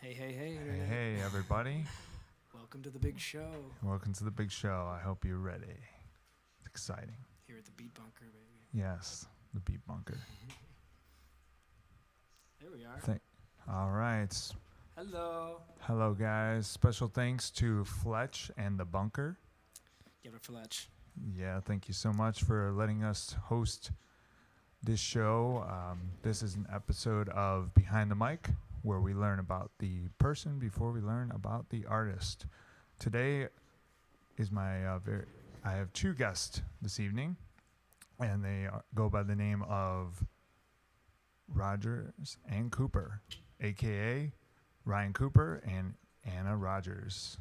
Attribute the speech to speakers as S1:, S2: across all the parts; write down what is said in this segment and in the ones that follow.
S1: Hey,
S2: Internet. Hey, everybody.
S1: Welcome to the big show.
S2: Welcome to the big show. I hope you're ready. It's exciting.
S1: Here at the Beat Bunker, baby.
S2: Yes, the Beat Bunker.
S1: There we are.
S2: All right.
S1: Hello.
S2: Hello, guys. Special thanks to Fletch and the Bunker.
S1: Give it for Fletch.
S2: Yeah, thank you so much for letting us host this show. This is an episode of Behind the Mic, where we learn about the person before we learn about the artist. Today is my I have two guests this evening, and they go by the name of Rogers and Cooper, a.k.a. Ryan Cooper and Anna Rogers.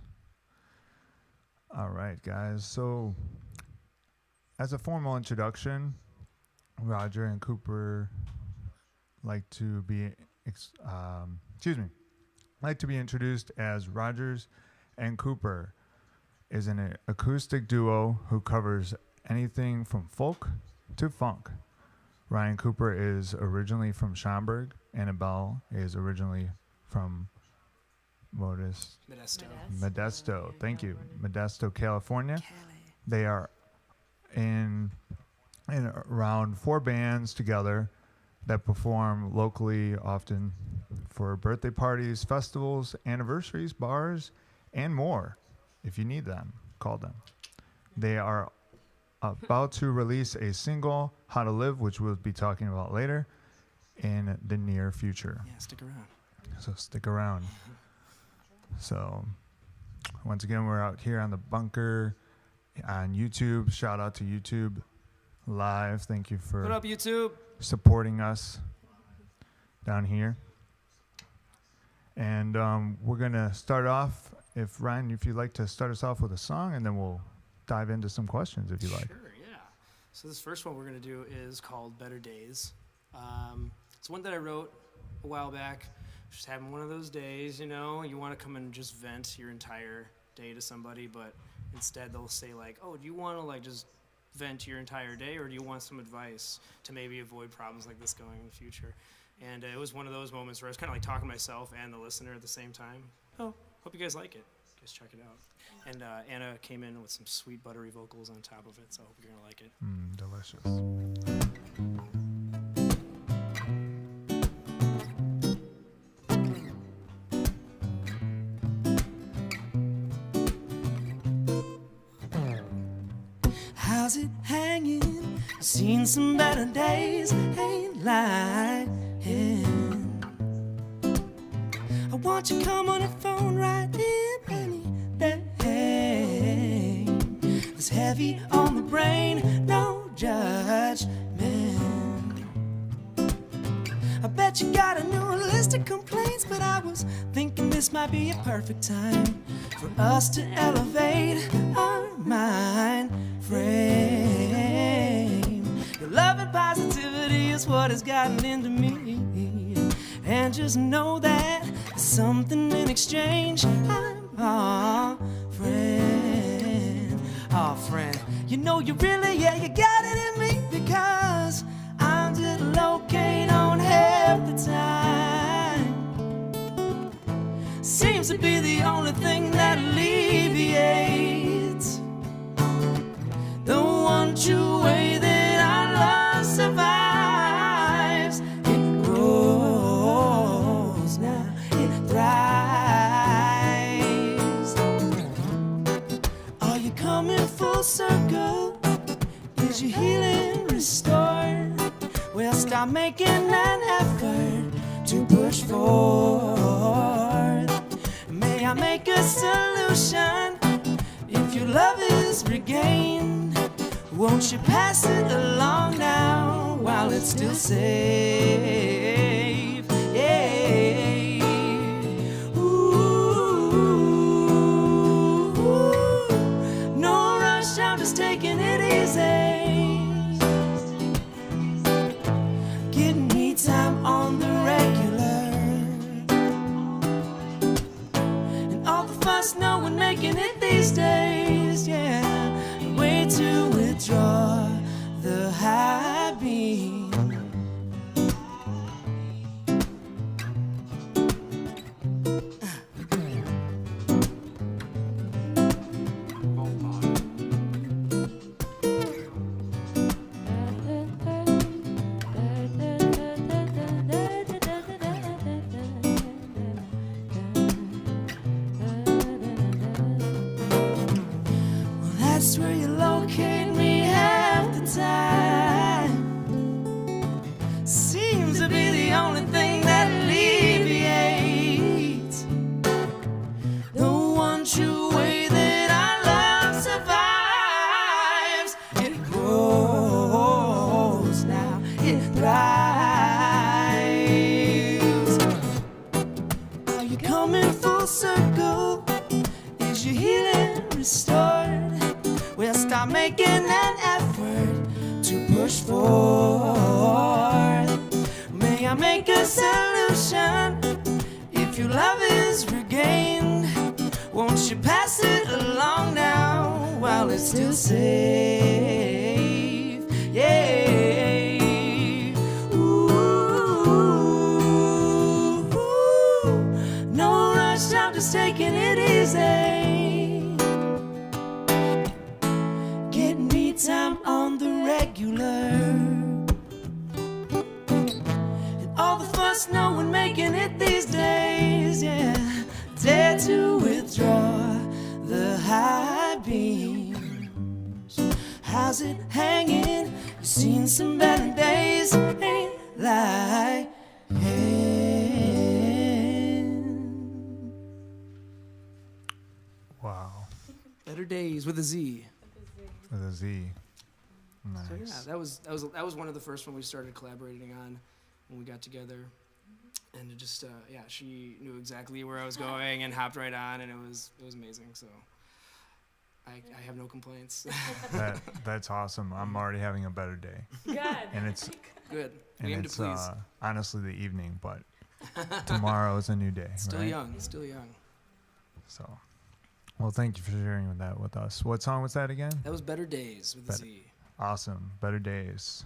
S2: All right, guys. So, as a formal introduction, Roger and Cooper like to be introduced as Rogers and Cooper is an acoustic duo who covers anything from folk to funk. Ryan Cooper is originally from Schaumburg. Annabelle is originally from Modesto. Thank you. Modesto, California. They are in around 4 bands together that perform locally, often for birthday parties, festivals, anniversaries, bars, and more. If you need them, call them. They are about to release a single, How to Live, which we'll be talking about later in the near future.
S1: Yeah, stick around.
S2: So stick around. So once again, we're out here on the Bunker on YouTube. Shout out to YouTube Live. Thank you for
S1: What up, YouTube?
S2: Supporting us down here. And we're going to start off, if you'd like to start us off with a song, and then we'll dive into some questions if you like.
S1: Sure, yeah. So this first one we're going to do is called Better Days. It's one that I wrote a while back. Just having one of those days, you know, you want to come and just vent your entire day to somebody, but instead they'll say like, oh, do you want to like just vent your entire day, or do you want some advice to maybe avoid problems like this going in the future? And it was one of those moments where I was kind of like talking to myself and the listener at the same time. Oh, hope you guys like it. Guys, check it out. And Anna came in with some sweet buttery vocals on top of it, so I hope you're gonna like it.
S2: Delicious.
S1: How's it hanging? Seen some better days, ain't lying. I want you come on the phone right in any day. It's heavy on the brain, no judgment. I bet you got a new list of complaints, but I was thinking this might be a perfect time for us to elevate our mind frame. Your love and positivity is what has gotten into me. And just know that something in exchange, I'm a friend. Oh, friend, you know you really, yeah, you got it in me, because I'm just located on half the time. Seems to be the only thing that alleviates the one true way that our love survives. It grows now, it thrives. Are you coming full circle? Is your healing restored? Well, start making an effort to push forward. May I make a solution? If your love is regained, won't you pass it along now while it's still safe? Yeah. Ooh, no rush, I'm just taking it easy. Getting me time on the regular, and all the fuss no one making it these days, yeah. Way to withdraw the high beam.
S3: That's where you locate me half the time. Seems to be the only thing that alleviates the one true way that our love survives. It grows now, it thrives. Are you coming full circle? Is your healing restored? We'll start making an effort to push forward. May I make a solution? If your love is regained, won't you pass it along now while it's still safe? Yeah. Ooh, no rush, I'm just taking it easy. Time on the regular, and all the fuss no one making it these days, yeah. Dare to withdraw the high beams. How's it hanging? You've seen some better days, ain't lying.
S2: Wow.
S1: Better Days with a Z.
S2: With a Z. Nice.
S1: So yeah, that was one of the first one we started collaborating on when we got together, and it just she knew exactly where I was going and hopped right on, and it was amazing. So I have no complaints.
S2: That's awesome. I'm already having a better day.
S4: Good.
S2: And it's
S1: good.
S2: and
S1: We aim to
S2: it's
S1: please.
S2: honestly the evening, but tomorrow is a new day.
S1: Still
S2: right?
S1: young. Still young.
S2: So, well, thank you for sharing that with us. What song was that again?
S1: That was Better Days with a Z.
S2: Awesome. Better Days.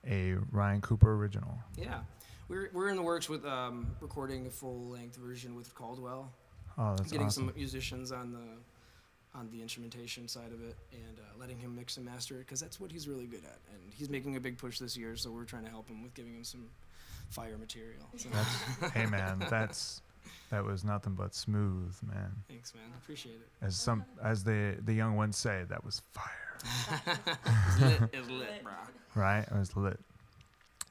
S2: A Ryan Cooper original.
S1: Yeah. We're in the works with recording a full-length version with Caldwell.
S2: Oh, that's
S1: Getting
S2: awesome.
S1: some musicians on the instrumentation side of it and letting him mix and master it, because that's what he's really good at. And he's making a big push this year, so we're trying to help him with giving him some fire material. So.
S2: Hey, man, that was nothing but smooth, man.
S1: Thanks, man. Appreciate it.
S2: As the young ones say, that was fire.
S1: It's lit, bro.
S2: Right? It was lit.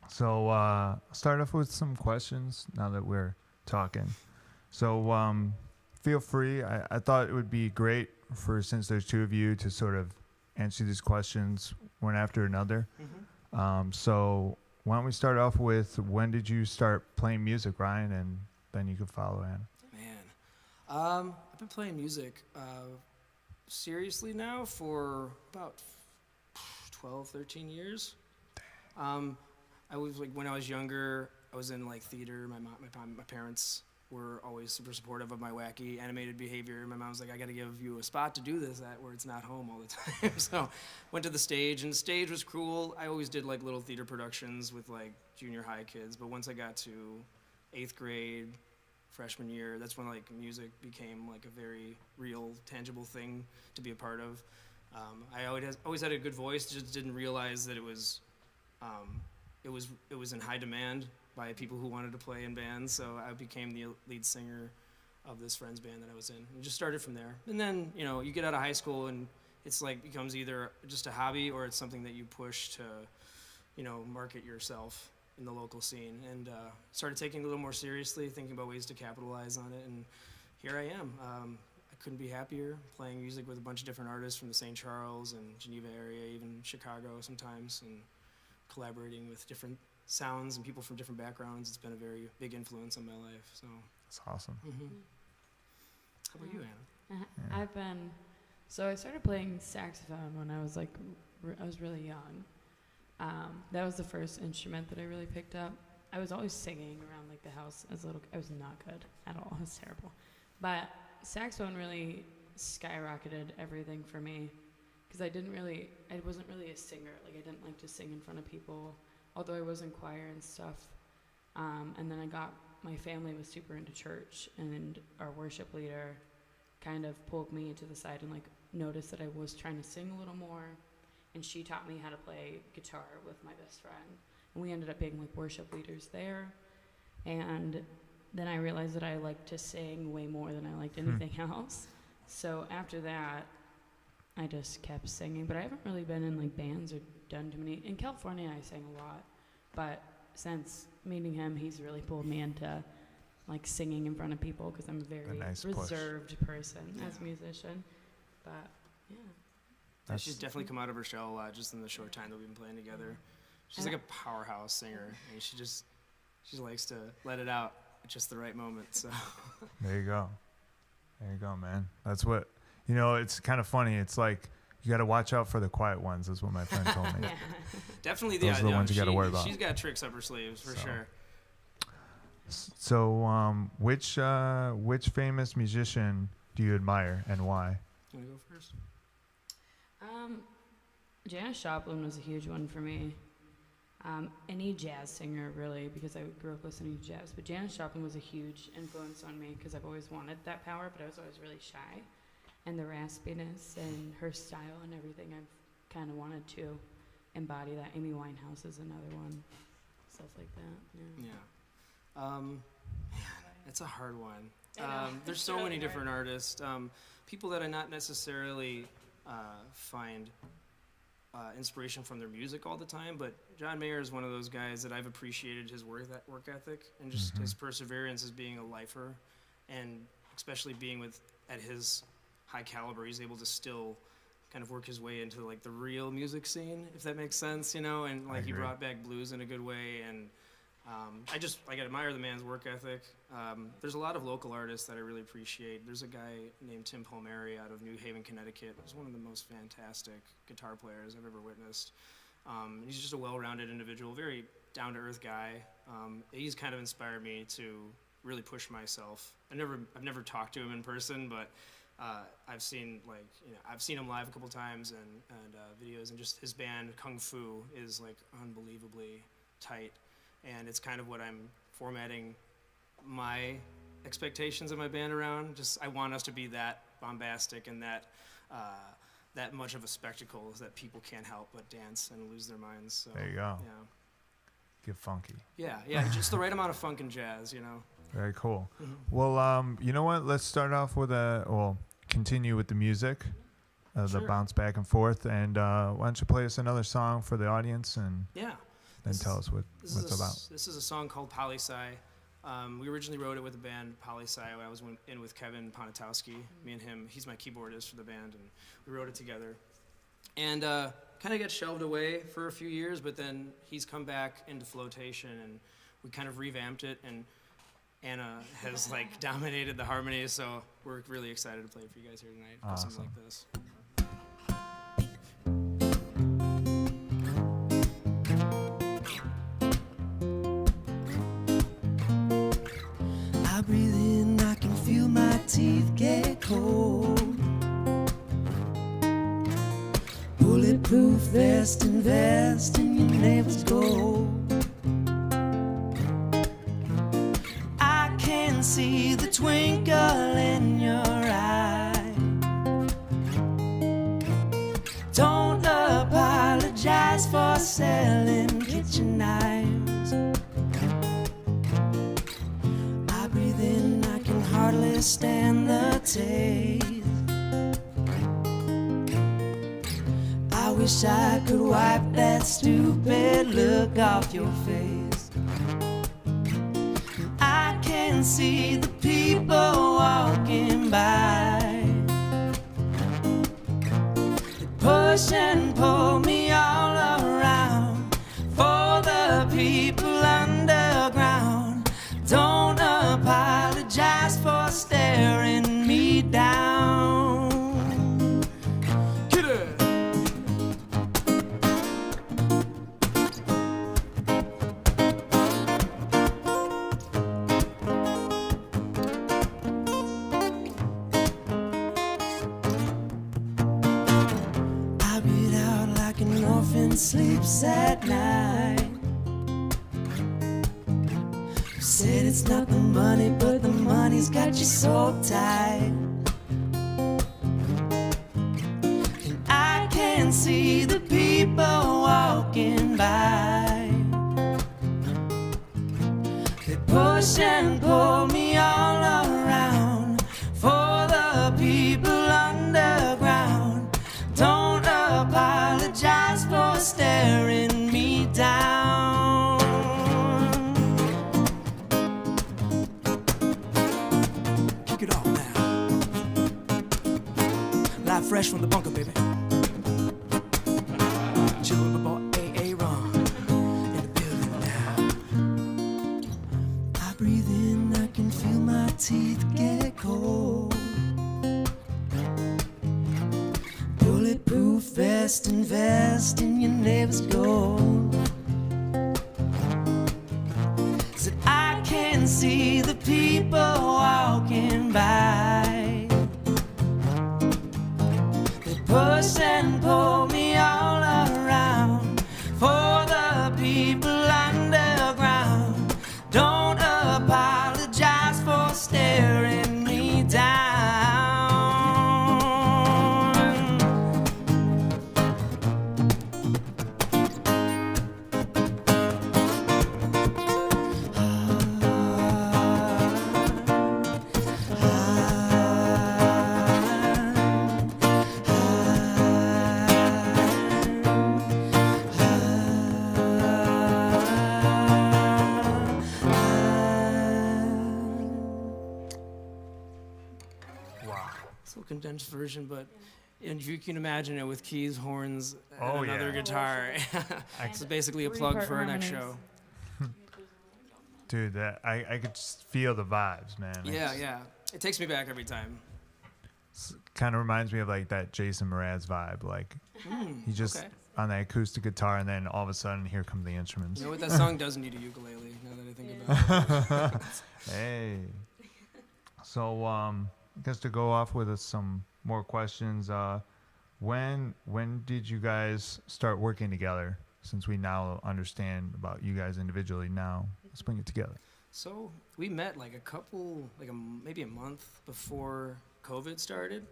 S2: So, I'll start off with some questions now that we're talking. So, feel free. I thought it would be great since there's two of you, to sort of answer these questions one after another.
S1: Mm-hmm.
S2: So, why don't we start off with, when did you start playing music, Ryan? And then you can follow Anna.
S1: Man. I've been playing music seriously now for about 12, 13 years. I was like, when I was younger, I was in like theater. My parents were always super supportive of my wacky animated behavior. My mom was like, I got to give you a spot to do this at where it's not home all the time. So went to the stage, and the stage was cool. I always did like little theater productions with like junior high kids. But once I got to 8th grade, freshman year, that's when like music became like a very real, tangible thing to be a part of. I always had a good voice, just didn't realize that it was in high demand by people who wanted to play in bands. So I became the lead singer of this friend's band that I was in, and just started from there. And then, you get out of high school, and it's like becomes either just a hobby or it's something that you push to, market yourself in the local scene. And started taking it a little more seriously, thinking about ways to capitalize on it. And here I am. I couldn't be happier, playing music with a bunch of different artists from the St. Charles and Geneva area, even Chicago sometimes, and collaborating with different sounds and people from different backgrounds. It's been a very big influence on my life. So
S2: That's awesome.
S1: mm-hmm. How about you, Anna?
S2: Yeah.
S4: So I started playing saxophone when I was I was really young. That was the first instrument that I really picked up. I was always singing around like the house as a little. I was not good at all. I was terrible. But saxophone really skyrocketed everything for me, because I wasn't really a singer. Like, I didn't like to sing in front of people, although I was in choir and stuff. And then I got my family was super into church, and our worship leader kind of pulled me to the side and like noticed that I was trying to sing a little more, and she taught me how to play guitar with my best friend, and we ended up being like worship leaders there. And then I realized that I liked to sing way more than I liked anything else. So after that, I just kept singing, but I haven't really been in like bands or done too many. In California, I sang a lot, but since meeting him, he's really pulled me into like singing in front of people because I'm a very reserved person as a musician. But yeah,
S1: she's definitely come out of her shell a lot just in the short time that we've been playing together. She's like a powerhouse singer, and she likes to let it out at just the right moment. So
S2: there you go, man. That's what. It's kind of funny. It's like you got to watch out for the quiet ones, is what my friend told me.
S1: Yeah. Definitely,
S2: those are the ones you got to worry about.
S1: She's got tricks up her sleeves for sure.
S2: So, which famous musician do you admire and why?
S1: You want to go first?
S4: Janis Joplin was a huge one for me. Any jazz singer, really, because I grew up listening to jazz. But Janis Joplin was a huge influence on me because I've always wanted that power, but I was always really shy. And the raspiness and her style and everything, I've kind of wanted to embody that. Amy Winehouse is another one. Stuff like that. Yeah.
S1: Man, it's a hard one. There's so many different artists. People that I not necessarily find inspiration from their music all the time, but John Mayer is one of those guys that I've appreciated his work ethic and just his perseverance as being a lifer, and especially being at his high caliber, he's able to still kind of work his way into like the real music scene, if that makes sense, and like he brought back blues in a good way, and I admire the man's work ethic. There's a lot of local artists that I really appreciate. There's a guy named Tim Palmieri out of New Haven, Connecticut, who's one of the most fantastic guitar players I've ever witnessed. He's just a well-rounded individual, very down-to-earth guy. He's kind of inspired me to really push myself. I've never talked to him in person, but I've seen him live a couple times and videos, and just his band Kung Fu is like unbelievably tight, and it's kind of what I'm formatting my expectations of my band around. Just I want us to be that bombastic and that much of a spectacle that people can't help but dance and lose their minds. So,
S2: there you go.
S1: Yeah.
S2: Get funky.
S1: Yeah, just the right amount of funk and jazz,
S2: Very cool. Mm-hmm. Well, you know what? Let's start off with continue with the music, the bounce back and forth. And why don't you play us another song for the audience and then tell us what it's about.
S1: This is a song called Poli-sci. We originally wrote it with the band Poli-sci. I was in with Kevin Ponitowski. Me and him, he's my keyboardist for the band, and we wrote it together. And kind of got shelved away for a few years, but then he's come back into flotation, and we kind of revamped it, and Anna has dominated the harmonies, so we're really excited to play it for you guys here tonight.
S2: Awesome.
S1: Something like this.
S3: I breathe in, I can feel my teeth get cold. Bulletproof vest, invest in your neighbor's gold. I can see the twinkle in your eye. Don't apologize for selling kitchen knives. I breathe in, I can hardly stand the taste. I wish I could wipe that stupid look off your face. I can see the people walking by. They push and pull me all around. For the people underground, don't apologize for staring me down.
S1: Get it!
S3: I read out like an orphan sleeps at night. Said it's not the money, but the money's got you so tight. And I can see the people walking by. They push and pull me all around. For the people underground, don't apologize for staring me down. Kick it off now. Live fresh from the bunker, baby. Chill with my boy A.A. Ron in the building now. I breathe in, I can feel my teeth get cold. Bulletproof vest, invest in your neighbor's gold. Said I can see the people walking by. They push and pull me all around. For the people underground, don't apologize for staring me down. So condensed version, but and if you can imagine it with keys, horns, and
S2: Oh,
S3: another
S2: yeah.
S3: guitar. It's basically a plug for our next show.
S2: Dude, that I could just feel the vibes, man.
S3: Yeah, yeah. It takes me back every time.
S2: Kind of reminds me of like that Jason Mraz vibe. Like he just
S3: okay.
S2: on that acoustic guitar, and then all of a sudden here come the instruments.
S3: You know what? That song does need a ukulele, now that I think about it.
S2: Hey. So I guess to go off with some more questions, when did you guys start working together? Since we now understand about you guys individually now, let's bring it together.
S3: So we met like maybe a month before COVID started.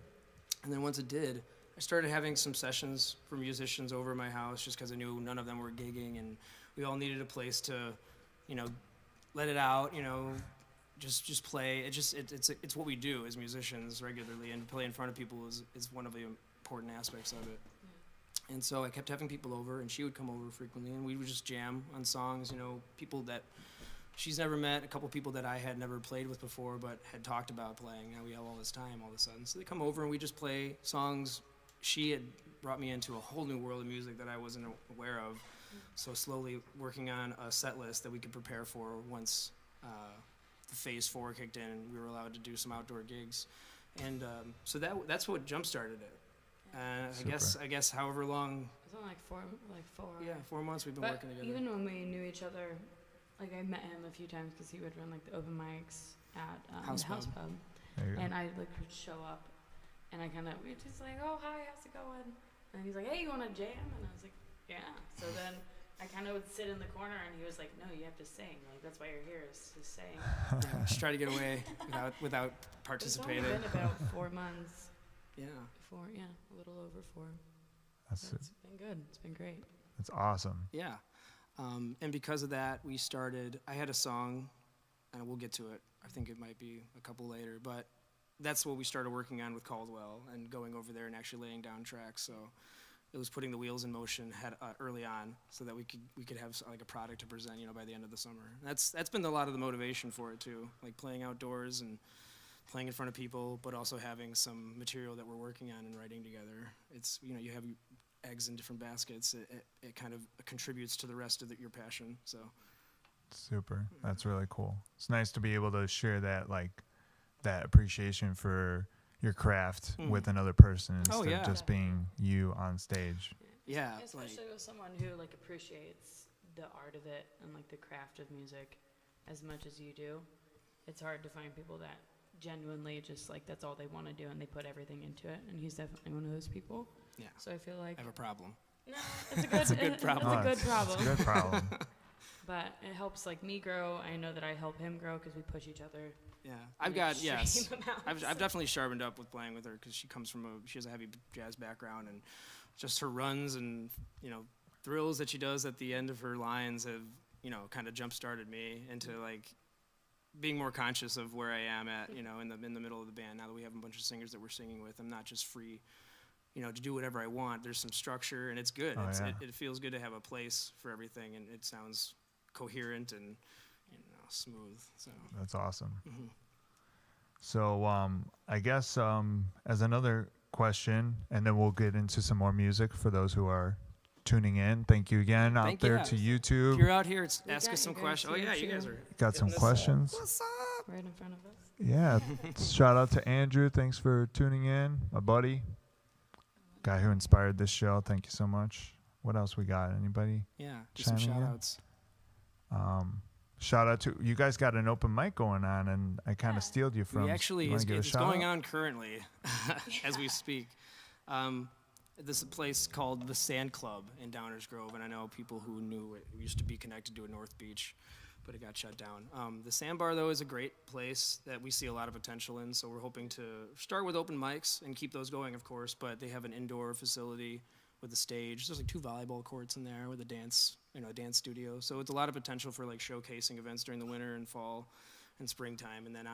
S3: And then once it did, I started having some sessions for musicians over at my house just because I knew none of them were gigging and we all needed a place to, let it out, just play. It's what we do as musicians regularly, and play in front of people is one of the important aspects of it. And so I kept having people over, and she would come over frequently, and we would just jam on songs, people that she's never met, a couple people that I had never played with before, but had talked about playing. Now we have all this time all of a sudden. So they come over, and we just play songs. She had brought me into a whole new world of music that I wasn't aware of. So slowly working on a set list that we could prepare for once the phase 4 kicked in, and we were allowed to do some outdoor gigs. And so that's what jump-started it. I guess however long.
S4: It's only like four.
S3: Yeah, 4 months we've been working together.
S4: Even when we knew each other, like I met him a few times because he would run like the open mics at the house pub, and I would show up, and we were just like, oh hi, how's it going? And he's like, hey, you want to jam? And I was like, yeah. So then I kind of would sit in the corner, and he was like, no, you have to sing. Like that's why you're here, is to sing.
S3: Yeah, just try to get away without participating.
S4: It's only been about 4 months.
S3: Yeah.
S4: A little over 4.
S2: That's
S4: It's been good. It's been great.
S2: That's awesome.
S3: Yeah. And because of that, I had a song, and we'll get to it. I think it might be a couple later, but that's what we started working on with Caldwell and going over there and actually laying down tracks. So it was putting the wheels in motion early on so that we could have like a product to present, by the end of the summer. And that's been a lot of the motivation for it too, like playing outdoors and playing in front of people, but also having some material that we're working on and writing together. It's, you have eggs in different baskets. It kind of contributes to the rest of your passion. So
S2: Super. That's really cool. It's nice to be able to share that appreciation for your craft with another person instead of just being you on stage.
S3: Yeah.
S4: Especially with someone who appreciates the art of it and the craft of music as much as you do. It's hard to find people that genuinely just that's all they want to do and they put everything into it, and he's definitely one of those people. So I feel like
S3: I have a problem.
S4: No, it's a good problem.
S2: It's a good problem.
S4: But it helps like me grow. I know that I help him grow because we push each other.
S1: Yeah,
S4: in
S1: I've got yes.
S4: extreme amounts.
S1: I've definitely sharpened up with playing with her because she has a heavy jazz background, and just her runs and thrills that she does at the end of her lines have kind of jump started me into like being more conscious of where I am at in the middle of the band. Now that we have a bunch of singers that we're singing with, I'm not just free to do whatever I want. There's some structure, and it's good. It feels good to have a place for everything, and it sounds coherent and smooth. So
S2: that's awesome.
S1: Mm-hmm.
S2: So I guess as another question, and then we'll get into some more music for those who are tuning in. Thank you again out there to YouTube.
S1: If you're out here, ask us some questions. Oh yeah, you guys are
S2: got some questions.
S1: What's up?
S4: Right in front of us.
S2: Yeah. Shout out to Andrew. Thanks for tuning in, my buddy. Guy who inspired this show. Thank you so much. What else we got? Anybody?
S1: Yeah, just some shout outs.
S2: Shout out to you guys. Got an open mic going on, and I kind of stealed you from.
S1: We actually it's going on currently as we speak. This is a place called the Sand Club in Downers Grove, and I know people who knew it used to be connected to a North Beach, but it got shut down. The Sandbar, though, is a great place that we see a lot of potential in, so we're hoping to start with open mics and keep those going, of course, but they have an indoor facility with a stage. There's like 2 volleyball courts in there with a dance studio. So it's a lot of potential for like showcasing events during the winter and fall and springtime. And then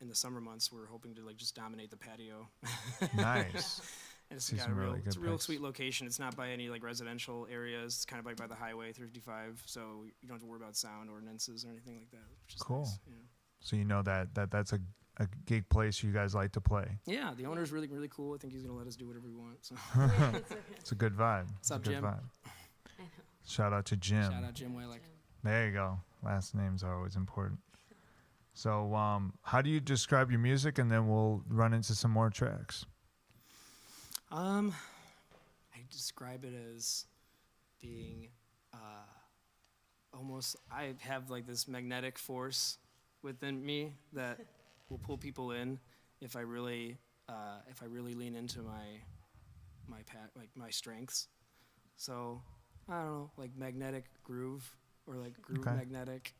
S1: in the summer months, we're hoping to like just dominate the patio.
S2: Nice.
S1: And it's got it's a real sweet location. It's not by any like residential areas. It's kind of like by the highway 35, so you don't have to worry about sound ordinances or anything like that. Which is
S2: cool.
S1: Nice,
S2: So that's a gig place you guys like to play.
S1: Yeah, the owner's really, really cool. I think he's gonna let us do whatever we want. So.
S2: It's a good vibe.
S1: What's up, Jim?
S2: Shout out to Jim.
S1: Shout out Jim Waylick.
S2: There you go. Last names are always important. So how do you describe your music, and then we'll run into some more tracks?
S1: I describe it as being almost. I have like this magnetic force within me that will pull people in if I really lean into my strengths. So I don't know, like magnetic groove or like groove magnetic.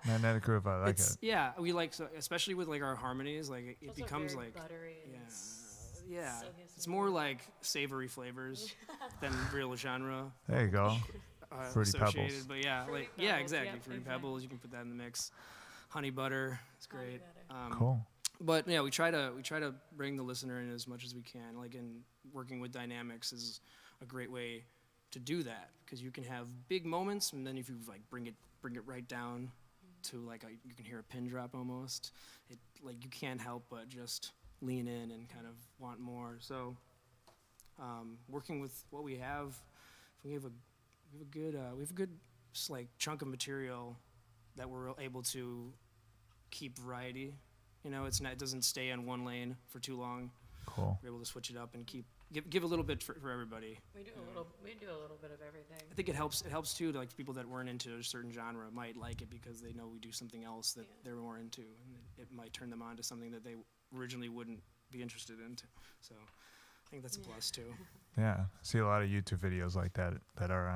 S2: Magnetic groove, I like it.
S1: Yeah, we like especially with like our harmonies, like it becomes like
S4: buttery.
S1: Yeah, it's more like savory flavors than real genre.
S2: There you go. Fruity Pebbles.
S1: But yeah, exactly. Fruity Pebbles, you can put that in the mix. Honey butter, it's great.
S2: Cool.
S1: But yeah, we try to bring the listener in as much as we can. Like in working with dynamics is a great way to do that because you can have big moments, and then if you like bring it right down to like you can hear a pin drop almost. It like you can't help but just lean in and kind of want more. So working with what we have, we have a good like chunk of material that we're able to keep variety. It doesn't stay in one lane for too long.
S2: Cool.
S1: We're able to switch it up and give a little bit for everybody.
S4: We do a little bit of everything.
S1: I think it helps too to like people that weren't into a certain genre might like it because they know we do something else that they're more into, and it might turn them on to something that they originally wouldn't be interested in. So I think that's a plus too.
S2: Yeah, I see a lot of YouTube videos like that are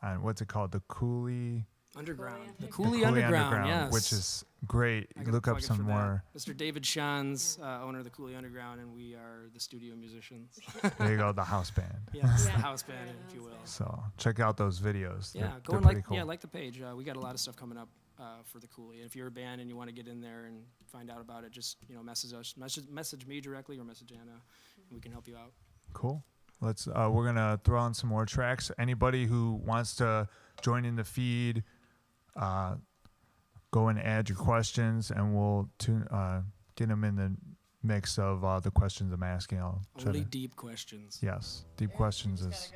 S2: on what's it called, the Cooley
S1: Underground. The Cooley Underground, yes.
S2: Which is great. Look up some more.
S1: Mr. David Sean's owner of the Cooley Underground, and we are the studio musicians.
S2: There you go, the house band.
S1: Yes, the house band, if you will.
S2: So check out those videos.
S1: Yeah,
S2: they're pretty cool.
S1: like the page. We got a lot of stuff coming up for the Cooley. And if you're a band and you want to get in there and find out about it, just message us, message me directly or message Anna, and we can help you out.
S2: Cool. Let's. We're gonna throw on some more tracks. Anybody who wants to join in the feed, go and add your questions, and we'll get them in the mix of the questions I'm asking.
S1: Only deep questions.
S2: Yes, deep questions is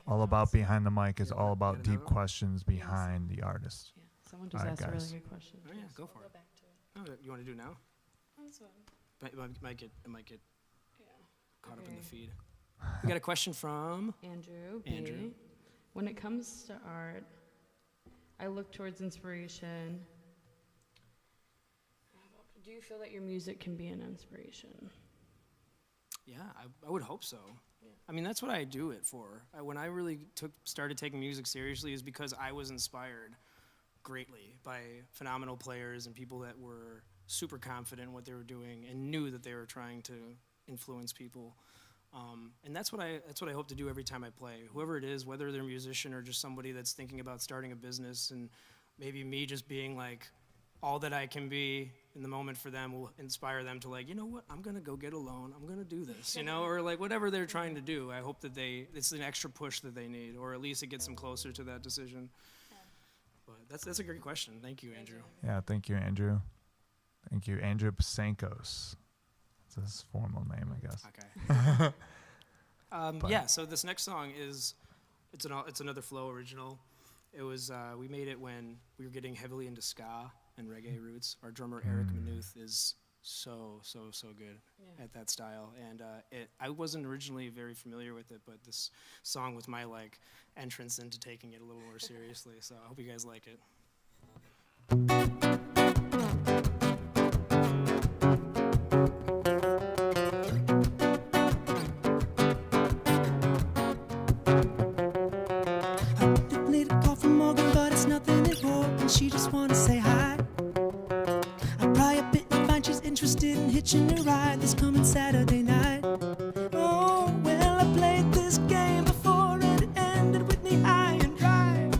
S2: all about behind the mic. Is all about deep questions behind the artist.
S4: Yeah, someone just asked a really good question.
S1: Oh yeah, go for it. You want to do now?
S4: That's fine.
S1: It might get caught up in the feed. We got a question from
S4: Andrew. When it comes to art, I look towards inspiration. Do you feel that your music can be an inspiration?
S1: Yeah, I would hope so. I mean, that's what I do it for. When I really started taking music seriously is because I was inspired greatly by phenomenal players and people that were super confident in what they were doing and knew that they were trying to influence people. And that's what I hope to do every time I play. Whoever it is, whether they're a musician or just somebody that's thinking about starting a business, and maybe me just being like all that I can be in the moment for them will inspire them to like, you know what, I'm gonna go get a loan, I'm gonna do this, you know, or like whatever they're trying to do. I hope that it's an extra push that they need, or at least it gets them closer to that decision. But that's a great question. Thank you, Andrew.
S2: Yeah, thank you, Andrew. Thank you, Andrew Pasankos. That's his formal name, I guess.
S1: Okay. Yeah. So this next song it's another Flow original. It was we made it when we were getting heavily into ska and reggae roots. Our drummer Eric Manuth is so good at that style, and I wasn't originally very familiar with it, but this song was my like entrance into taking it a little more seriously. So I hope you guys like it.
S3: She just wanna say hi. I pry a bit and find she's interested in hitching a ride this coming Saturday night. Oh, well, I played this game before and it ended with me high and dry.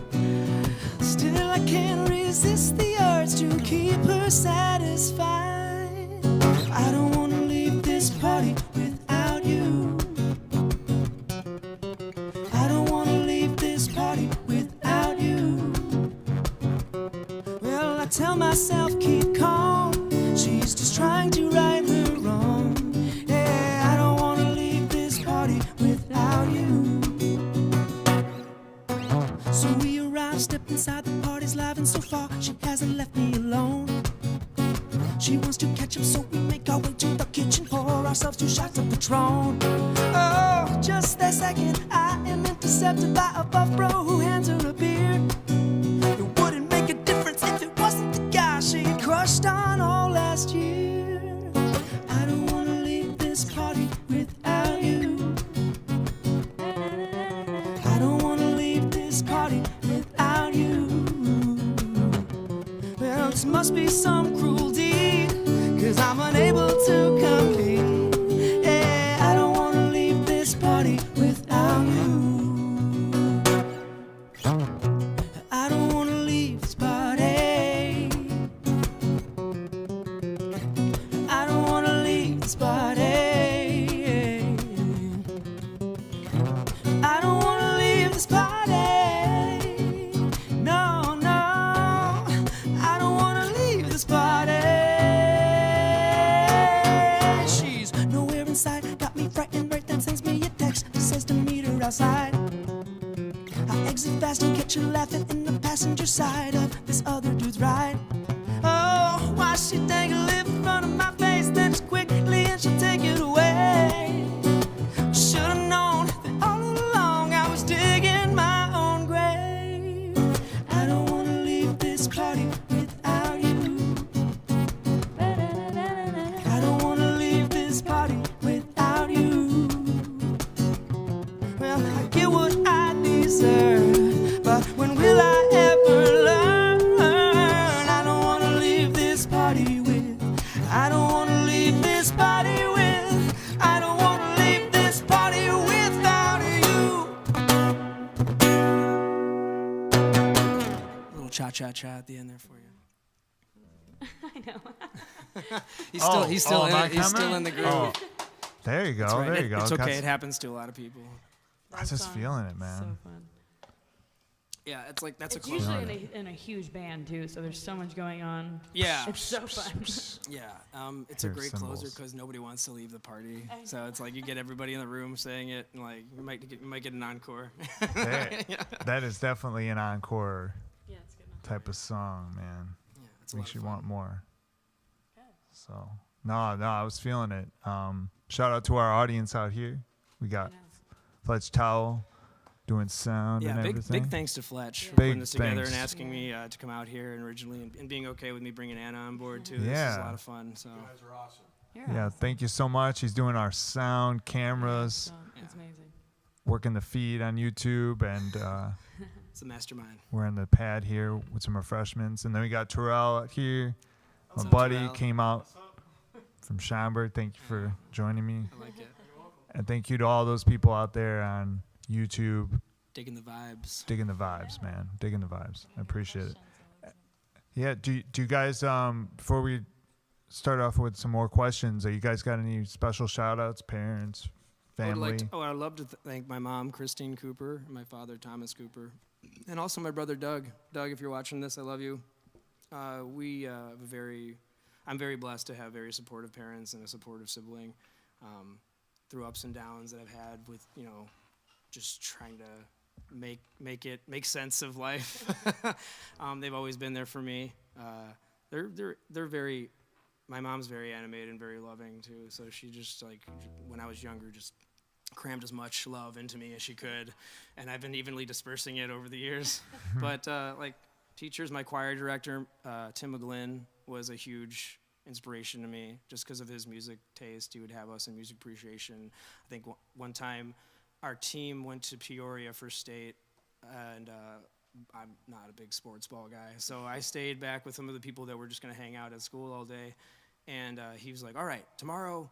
S3: Still, I can't resist the urge to keep her satisfied. I don't wanna leave this party without you. I don't wanna leave this party without you. I tell myself keep calm, she's just trying to right her wrong. Yeah, I don't wanna leave this party without you. So we arrive, step inside, the party's live, and so far she hasn't left me alone. She wants to catch up, so we make our way to the kitchen, pour ourselves 2 shots of Patron. Oh, just that second I am intercepted by a buff bro who hands her a beer. It wouldn't make a difference if it wasn't the guy she had crushed on all last year. I don't wanna leave this party without you. I don't wanna leave this party without you. Well, this must be some cruel deed, 'cause I'm unable to compete. Yeah, I don't wanna leave this party without you. I don't wanna leave this party. I don't wanna leave this party. I don't wanna leave this party. No, no, I don't wanna leave this party. She's nowhere in sight, got me frightened, right then sends me a text, says to meet her outside. I exit fast and catch her laughing in the passenger side of this other dude's ride. Oh, why she dangle it in front of my face, then just quickly and she'll take it away. Should've known that all along I was digging my own grave. I don't wanna leave this party without you. I don't wanna leave this party without you. Well, I get what I deserve, but when will I ever learn? I don't wanna leave this party with. I don't wanna leave this party with. I don't wanna leave this party without you.
S1: A little cha-cha-cha at the end there for you.
S4: I know.
S1: He's still in the groove.
S2: Oh, there you go.
S1: That's right.
S2: There you go.
S1: It's okay.
S2: That's-
S1: It happens to a lot of people.
S2: I was just feeling it, man.
S4: So fun.
S1: Yeah, it's like that's
S4: It's
S1: a close.
S4: usually in a huge band too, so there's so much going on.
S1: Yeah.
S4: It's so fun.
S1: Yeah, it's a
S2: Hear
S1: great closer
S2: cymbals.
S1: because nobody wants to leave the party.
S4: I
S1: So it's like you get everybody in the room saying it, and like you might get an encore.
S2: That is definitely an encore
S4: Yeah, it's good enough.
S2: type of song, man.
S1: Yeah, it's a lot
S2: Makes
S1: of
S2: you
S1: fun.
S2: want more.
S4: Good.
S2: So no, I was feeling it. Shout out to our audience out here. We got
S4: I know.
S2: Fletch Towel doing sound
S1: Yeah,
S2: and
S1: big
S2: everything.
S1: thanks to Fletch for
S2: Big
S1: putting this together
S2: thanks.
S1: and asking me to come out here and originally and being okay with me bringing Anna on board too. This
S2: Yeah.
S1: is a lot of fun. So
S5: You guys are awesome.
S2: Yeah, thank you so much. He's doing our sound, cameras,
S4: It's amazing.
S2: working the feed on YouTube, and
S1: It's a mastermind.
S2: we're in the pad here with some refreshments. And then we got Terrell out here.
S1: What's
S2: My
S1: up,
S2: buddy
S1: Terrell?
S2: came out from Schaumburg. Thank you for joining me.
S1: I like it.
S2: And thank you to all those people out there on YouTube.
S1: Digging the vibes.
S2: Digging the vibes, man. Digging the vibes. I appreciate it. Yeah, do you guys, before we start off with some more questions, you guys got any special shout-outs, parents, family?
S1: I'd love to thank my mom, Christine Cooper, and my father, Thomas Cooper, and also my brother, Doug. Doug, if you're watching this, I love you. I'm very blessed to have very supportive parents and a supportive sibling through ups and downs that I've had with, just trying to make sense of life. They've always been there for me. They're very. My mom's very animated and very loving too. So she just when I was younger, just crammed as much love into me as she could, and I've been evenly dispersing it over the years. But teachers, my choir director, Tim McGlynn, was a huge inspiration to me just because of his music taste. He would have us in music appreciation. I think one time our team went to Peoria for state, and I'm not a big sports ball guy, so I stayed back with some of the people that were just going to hang out at school all day. And he was like, all right, tomorrow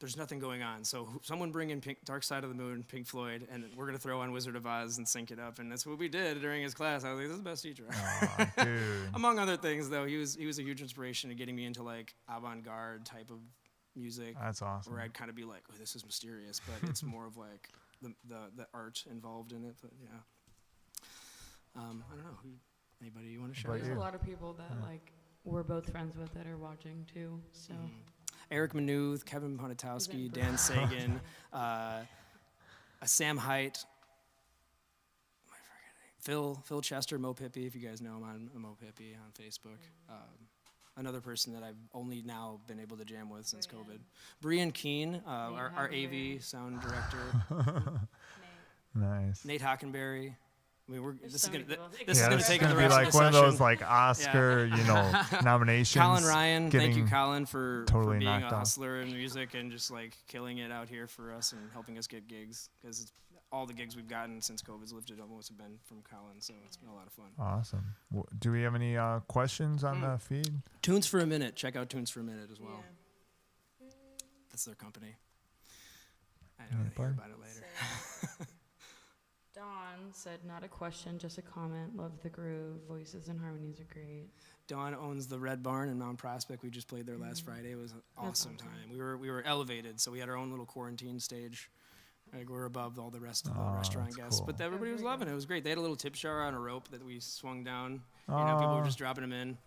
S1: there's nothing going on, so someone bring in Dark Side of the Moon, Pink Floyd, and we're going to throw on Wizard of Oz and sync it up. And that's what we did during his class. I was like, this is the best teacher.
S2: Oh, dude.
S1: Among other things, though, he was a huge inspiration in getting me into avant-garde type of music.
S2: That's awesome.
S1: Where I'd kind of be like, oh, this is mysterious, but it's more of the art involved in it. But yeah, I don't know. Anybody you want to shout out?
S4: There's a lot of people that we're both friends with that are watching too. So
S1: Eric Manuth, Kevin Ponitowski, Dan Sagan, Sam Haidt, Phil Chester, Mo Pippi, if you guys know him on Mo Pippi on Facebook. Another person that I've only now been able to jam with since COVID. Brian Keene, our AV sound director.
S2: Nice.
S1: Nate Hockenberry. I mean, this is gonna take
S2: gonna
S1: the
S2: be
S1: rest
S2: like
S1: of the
S2: one of
S1: session.
S2: those Oscar, nominations.
S1: Colin Ryan, thank you, Colin, for being a
S2: knocked off.
S1: hustler in music and just killing it out here for us and helping us get gigs. Because all the gigs we've gotten since COVID's lifted almost have been from Colin, so it's been a lot of fun.
S2: Awesome. Do we have any questions on the feed?
S1: Tunes for a Minute. Check out Tunes for a Minute as well. That's their company. I know to hear about it later.
S4: Dawn said, not a question, just a comment. Love the groove. Voices and harmonies are great.
S1: Dawn owns the Red Barn in Mount Prospect. We just played there last Friday. It was an awesome time. We were elevated, so we had our own little quarantine stage. We're above all the rest of the restaurant guests.
S2: cool.
S1: But everybody was loving it. It was great. They had a little tip jar on a rope that we swung down. People were just dropping them in.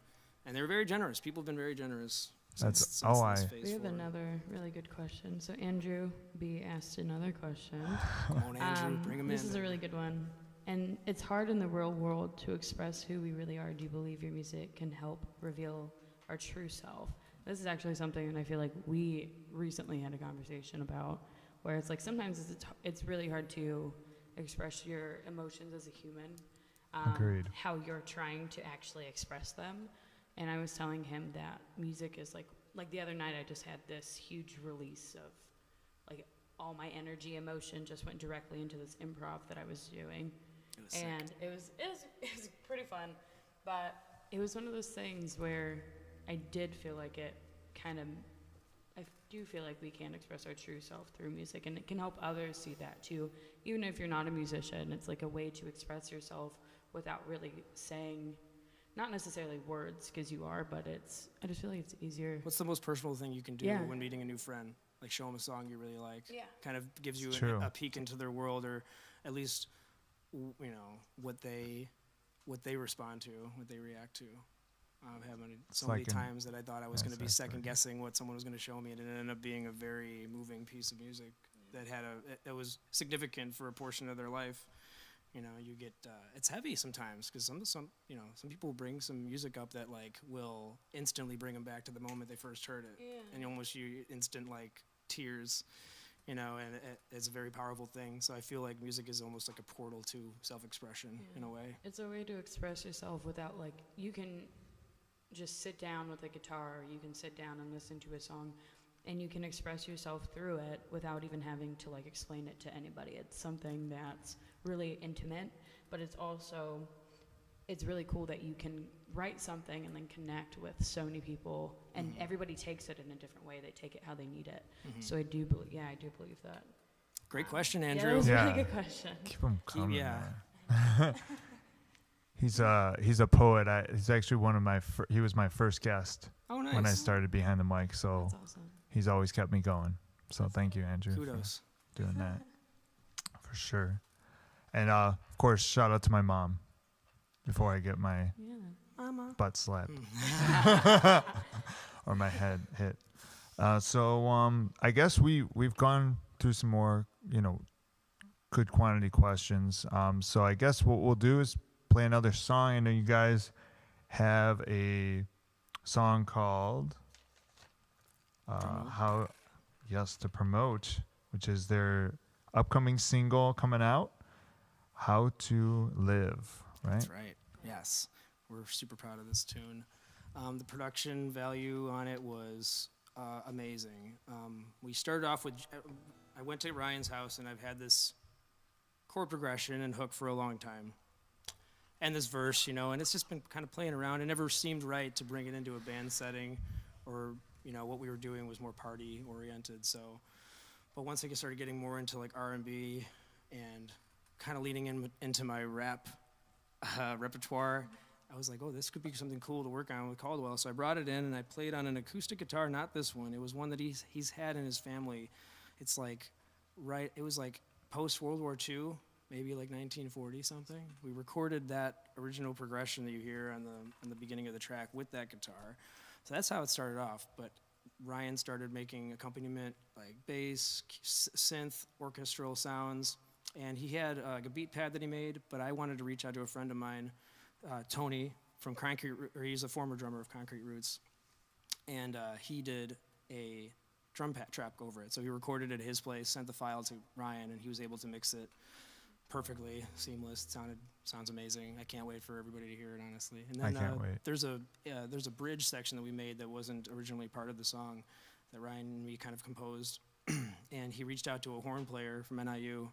S1: And they were very generous. People have been very generous. We
S4: have another really good question. So Andrew B asked another question.
S1: Come on, Andrew, bring him in.
S4: This is a really good one. And it's hard in the real world to express who we really are. Do you believe your music can help reveal our true self? This is actually something that I feel like we recently had a conversation about, where it's sometimes it's really hard to express your emotions as a human.
S2: Agreed.
S4: How you're trying to actually express them. And I was telling him that music is like the other night I just had this huge release of all my energy, emotion just went directly into this improv that I was doing. It was pretty fun, but it was one of those things where I did feel like I do feel like we can express our true self through music, and it can help others see that too. Even if you're not a musician, it's a way to express yourself without really saying, not necessarily words, because you are, but I just feel like it's easier.
S1: What's the most personal thing you can do when meeting a new friend? Show them a song you really like. Yeah. Kind of gives you a peek into their world, or at least, what they respond to, what they react to. I've had so many times that I thought I was going to be second guessing what someone was going to show me, and it ended up being a very moving piece of music that it was significant for a portion of their life. You get it's heavy sometimes because some people bring some music up that will instantly bring them back to the moment they first heard it, and almost instant tears, and it's a very powerful thing. So I feel like music is almost like a portal to self-expression in a way.
S4: It's a way to express yourself without you can just sit down with a guitar, or you can sit down and listen to a song, and you can express yourself through it without even having to like explain it to anybody. It's something that's really intimate, but it's also, it's really cool that you can write something and then connect with so many people, and everybody takes it in a different way. They take it how they need it. So I do believe that.
S1: Great question,
S4: Yeah,
S1: Andrew.
S4: that was a
S2: Yeah.
S4: really good question.
S2: Keep him coming.
S1: yeah.
S2: man. He's a poet. He's actually one of my. He was my first guest
S1: Oh, nice.
S2: when I started behind the mic. So
S4: That's awesome.
S2: he's always kept me going. So thank you, Andrew,
S1: Kudos.
S2: for doing that for sure. And of course, shout out to my mom before I get my
S4: Yeah.
S1: Mama.
S2: butt slapped or my head hit. So I guess we've gone through some more, good quantity questions. So I guess what we'll do is play another song. I know you guys have a song called to promote, which is their upcoming single coming out, How to Live, right?
S1: That's right. Yes. We're super proud of this tune. The production value on it was amazing. We started off with, I went to Ryan's house and I've had this chord progression and hook for a long time. And this verse, and it's just been kind of playing around. It never seemed right to bring it into a band setting, or, what we were doing was more party oriented. So, but once I started getting more into like R&B and kind of leaning into my rap repertoire, I was like, oh, this could be something cool to work on with Caldwell. So I brought it in and I played on an acoustic guitar, not this one. It was one that he's had in his family. It's like, it was like post World War II, maybe like 1940 something. We recorded that original progression that you hear on the beginning of the track with that guitar. So that's how it started off. But Ryan started making accompaniment like bass, synth, orchestral sounds. And he had a beat pad that he made, but I wanted to reach out to a friend of mine, Tony from he's a former drummer of Concrete Roots, and he did a drum track over it. So he recorded it at his place, sent the file to Ryan, and he was able to mix it perfectly, seamless. It sounds amazing. I can't wait for everybody to hear it, honestly. And then
S2: I can't wait.
S1: There's a bridge section that we made that wasn't originally part of the song that Ryan and me kind of composed, and he reached out to a horn player from NIU.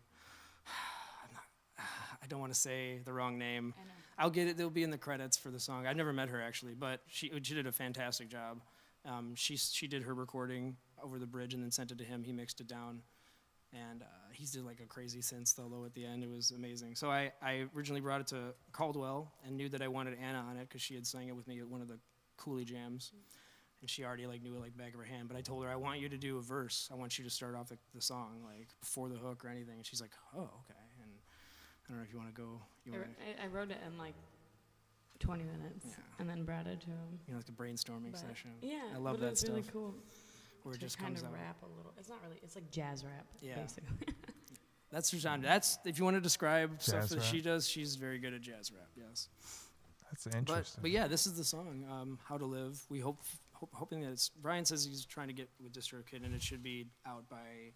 S1: I don't want to say the wrong name.
S4: I know.
S1: I'll get it. They'll be in the credits for the song. I've never met her actually, but she did a fantastic job. She did her recording over the bridge and then sent it to him. He mixed it down, and he did like a crazy synth solo at the end. It was amazing. So I originally brought it to Caldwell and knew that I wanted Anna on it because she had sang it with me at one of the Cooley jams, and she already like knew it like the back of her hand. But I told her, I want you to do a verse. I want you to start off the song like before the hook or anything. And she's like, oh, okay. And I don't know if you want to go.
S4: I wrote it in like 20 minutes,
S1: Yeah.
S4: and then brought it to him.
S1: Like the brainstorming session.
S4: Yeah,
S1: I love
S4: but
S1: that
S4: it was
S1: stuff.
S4: really cool.
S1: Where it
S4: to
S1: just
S4: kind
S1: comes
S4: of
S1: out.
S4: rap a little. It's not really. It's like jazz rap,
S1: Yeah.
S4: basically.
S1: That's her genre. That's if you want to describe stuff
S2: Jazz
S1: that
S2: rap?
S1: she does. She's very good at jazz rap. Yes.
S2: That's interesting.
S1: But yeah, this is the song, "How to Live." We hoping that it's. Brian says he's trying to get with DistroKid, and it should be out by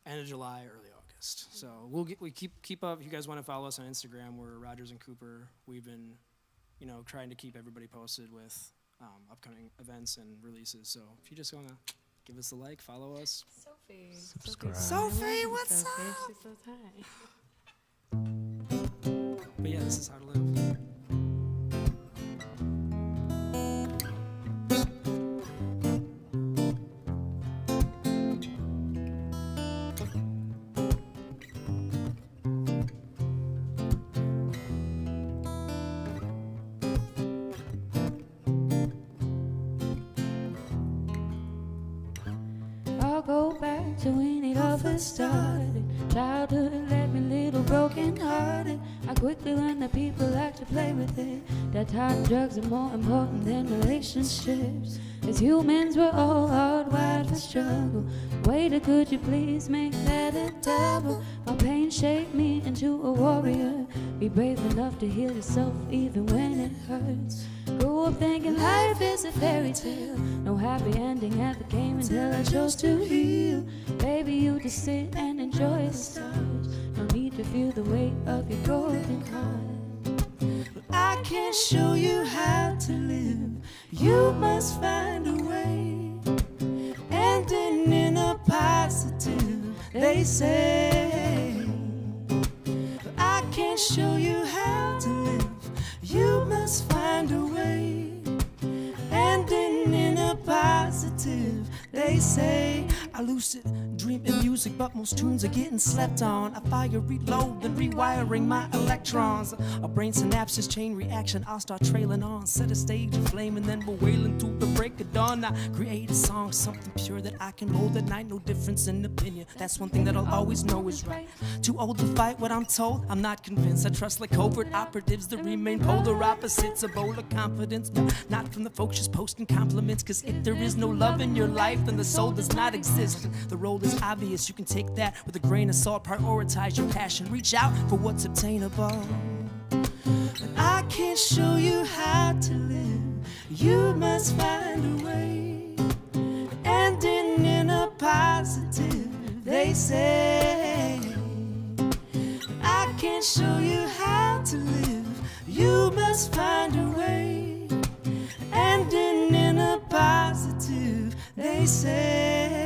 S1: end of July, early August. So we keep up. If you guys want to follow us on Instagram, we're Rogers and Cooper. We've been, trying to keep everybody posted with upcoming events and releases. So if you just want to give us a like, follow us.
S4: Sophie.
S2: Subscribe.
S1: Sophie, what's
S4: Sophie,
S1: up?
S4: she says hi.
S1: But yeah, this is "How to Live."
S5: I'll go back to when it all first started. Childhood left me a little broken hearted. I quickly learned that people like to play with it. That hard drugs are more important than relationships. As humans, we're all hardwired for struggle. Waiter, could you please make that a double? My pain shaped me into a warrior. Be brave enough to heal yourself even when it hurts. Grew up thinking life is a fairy tale. No happy ending at the game until I chose to heal. Baby, you just sit and enjoy the stars. No need to feel the weight of your golden heart. But I can't show you how to live. You must find a way. And
S3: they say. But I can't show you how to live. You must find a way. Ending in a positive, they say. I lucid dream in music, but most tunes are getting slept on. I fire, reload, then rewiring my electrons. A brain synapses, chain reaction, I'll start trailing on. Set a stage aflame, and then we're wailing through the break of dawn. I create a song, something pure that I can hold at night. No difference in opinion, that's one thing that I'll always know is right. Too old to fight what I'm told, I'm not convinced. I trust like covert operatives that remain polar opposites. A bowl of confidence, but not from the folks just posting compliments. Cause if there is no love in your life, then the soul does not exist. The role is obvious, you can take that with a grain of salt. Prioritize your passion, reach out for what's obtainable. But I can't show you how to live. You must find a way. Ending in a positive, they say. I can't show you how to live. You must find a way. Ending in a positive, they say.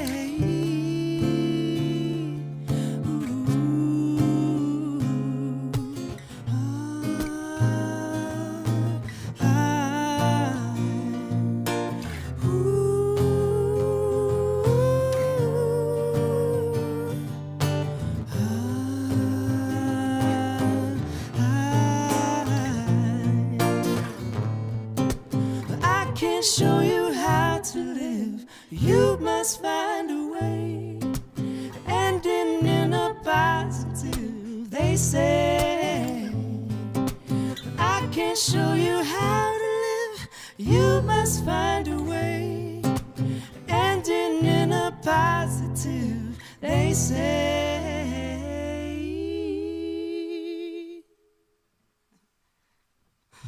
S3: Show you how to live. You must find a way. Ending in a positive, they say. I can't show you how to live. You must find a way. Ending in a positive, they say.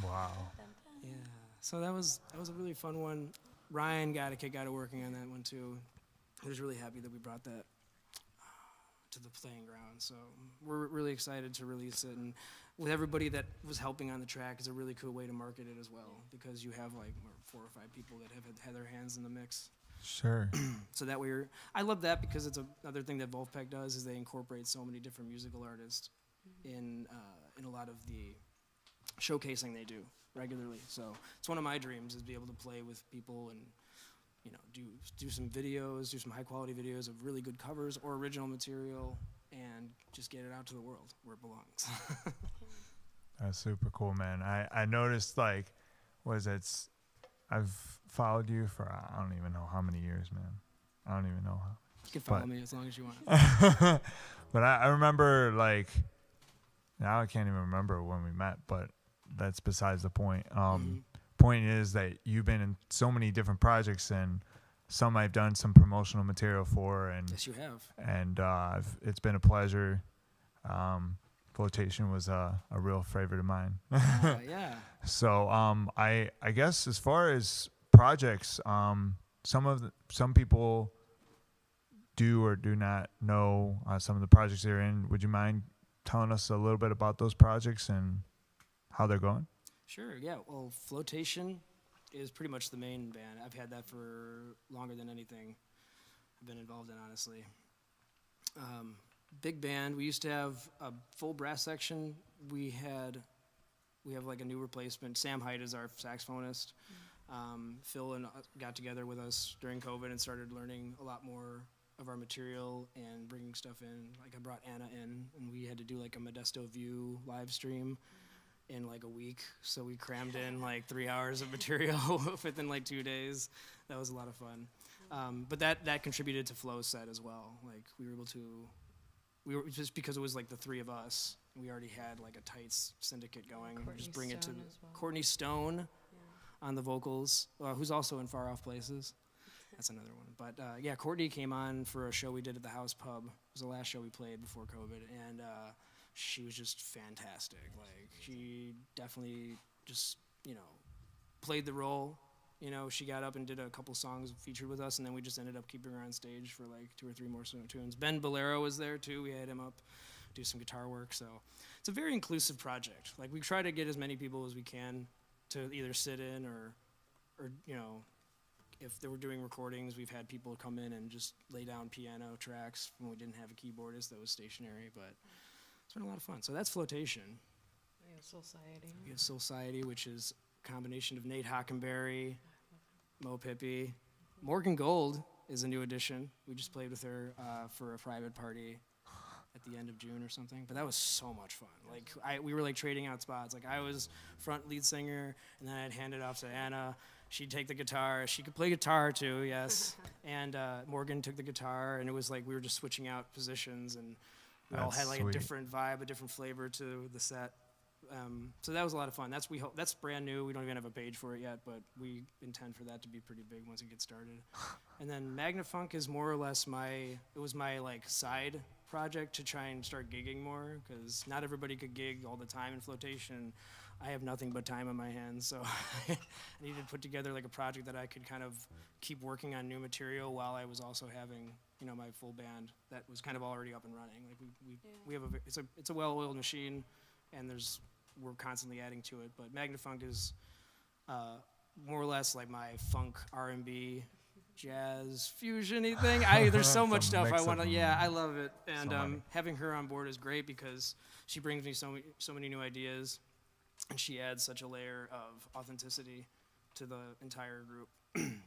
S2: Wow.
S1: Yeah. So that was a really fun one. Ryan got a kick out of working on that one too. I was really happy that we brought that to the playing ground. So we're really excited to release it, and with everybody that was helping on the track, is a really cool way to market it as well, because you have like 4 or 5 people that have had their hands in the mix.
S2: Sure.
S1: So that way, I love that because it's another thing that Wolfpack does is they incorporate so many different musical artists in a lot of the showcasing they do regularly. So it's one of my dreams is be able to play with people and, you know, do some videos, do some high quality videos of really good covers or original material, and just get it out to the world where it belongs.
S2: That's super cool, man. I noticed, like, I've followed you for I don't even know how many years, man. I don't even know how.
S1: You can follow me as long as you want.
S2: But I remember, like, now I can't even remember when we met, but that's besides the point. Point is that you've been in so many different projects, and some I've done some promotional material for, and
S1: Yes, you have.
S2: And it's been a pleasure. Flotation was a real favorite of mine.
S1: Yeah.
S2: So I guess as far as projects, some people do or do not know some of the projects they're in. Would you mind telling us a little bit about those projects and how they're going?
S1: Sure, yeah. Well, Flotation is pretty much the main band. I've had that for longer than anything I've been involved in, honestly. Big band. We used to have a full brass section. We have like a new replacement. Sam Height is our saxophonist. Phil and got together with us during COVID and started learning a lot more of our material and bringing stuff in. Like I brought Anna in, and we had to do like a Modesto View live stream in like a week. So we crammed in like 3 hours of material within like 2 days. That was a lot of fun. But that contributed to Flo's set as well. Like we were just because it was like the 3 of us. We already had like a tight syndicate going.
S4: Courtney
S1: Just bring it to
S4: Stone as well.
S1: Courtney Stone on the vocals, who's also in Far Off Places. That's another one. But yeah, Courtney came on for a show we did at the House Pub. It was the last show we played before COVID, and she was just fantastic. Like she definitely just played the role. She got up and did a couple songs featured with us, and then we just ended up keeping her on stage for like 2 or 3 more tunes. Ben Bolero was there too. We had him up do some guitar work. So it's a very inclusive project. Like we try to get as many people as we can to either sit in or if they were doing recordings, we've had people come in and just lay down piano tracks when we didn't have a keyboardist that was stationary, but it's been a lot of fun. So that's Flotation.
S4: We have Society.
S1: We have Society, which is a combination of Nate Hockenberry, Mo Pippi. Morgan Gold is a new addition. We just played with her for a private party at the end of June or something, but that was so much fun. Like we were like trading out spots. Like I was front lead singer, and then I'd hand it off to Anna. She'd take the guitar. She could play guitar too, yes. And Morgan took the guitar, and it was like we were just switching out positions, and we all had like a different vibe, a different flavor to the set. So that was a lot of fun. That's brand new. We don't even have a page for it yet, but we intend for that to be pretty big once it gets started. And then Magnafunk is more or less my like side project to try and start gigging more, because not everybody could gig all the time in Flotation. I have nothing but time on my hands, so I needed to put together like a project that I could kind of keep working on new material while I was also having, you know, my full band that was kind of already up and running. Like we have it's a well-oiled machine, and we're constantly adding to it. But Magnafunk is more or less like my funk, R&B, jazz, fusion-y thing. There's so much stuff I want to. Yeah, I love it, and having her on board is great because she brings me so many new ideas. And she adds such a layer of authenticity to the entire group,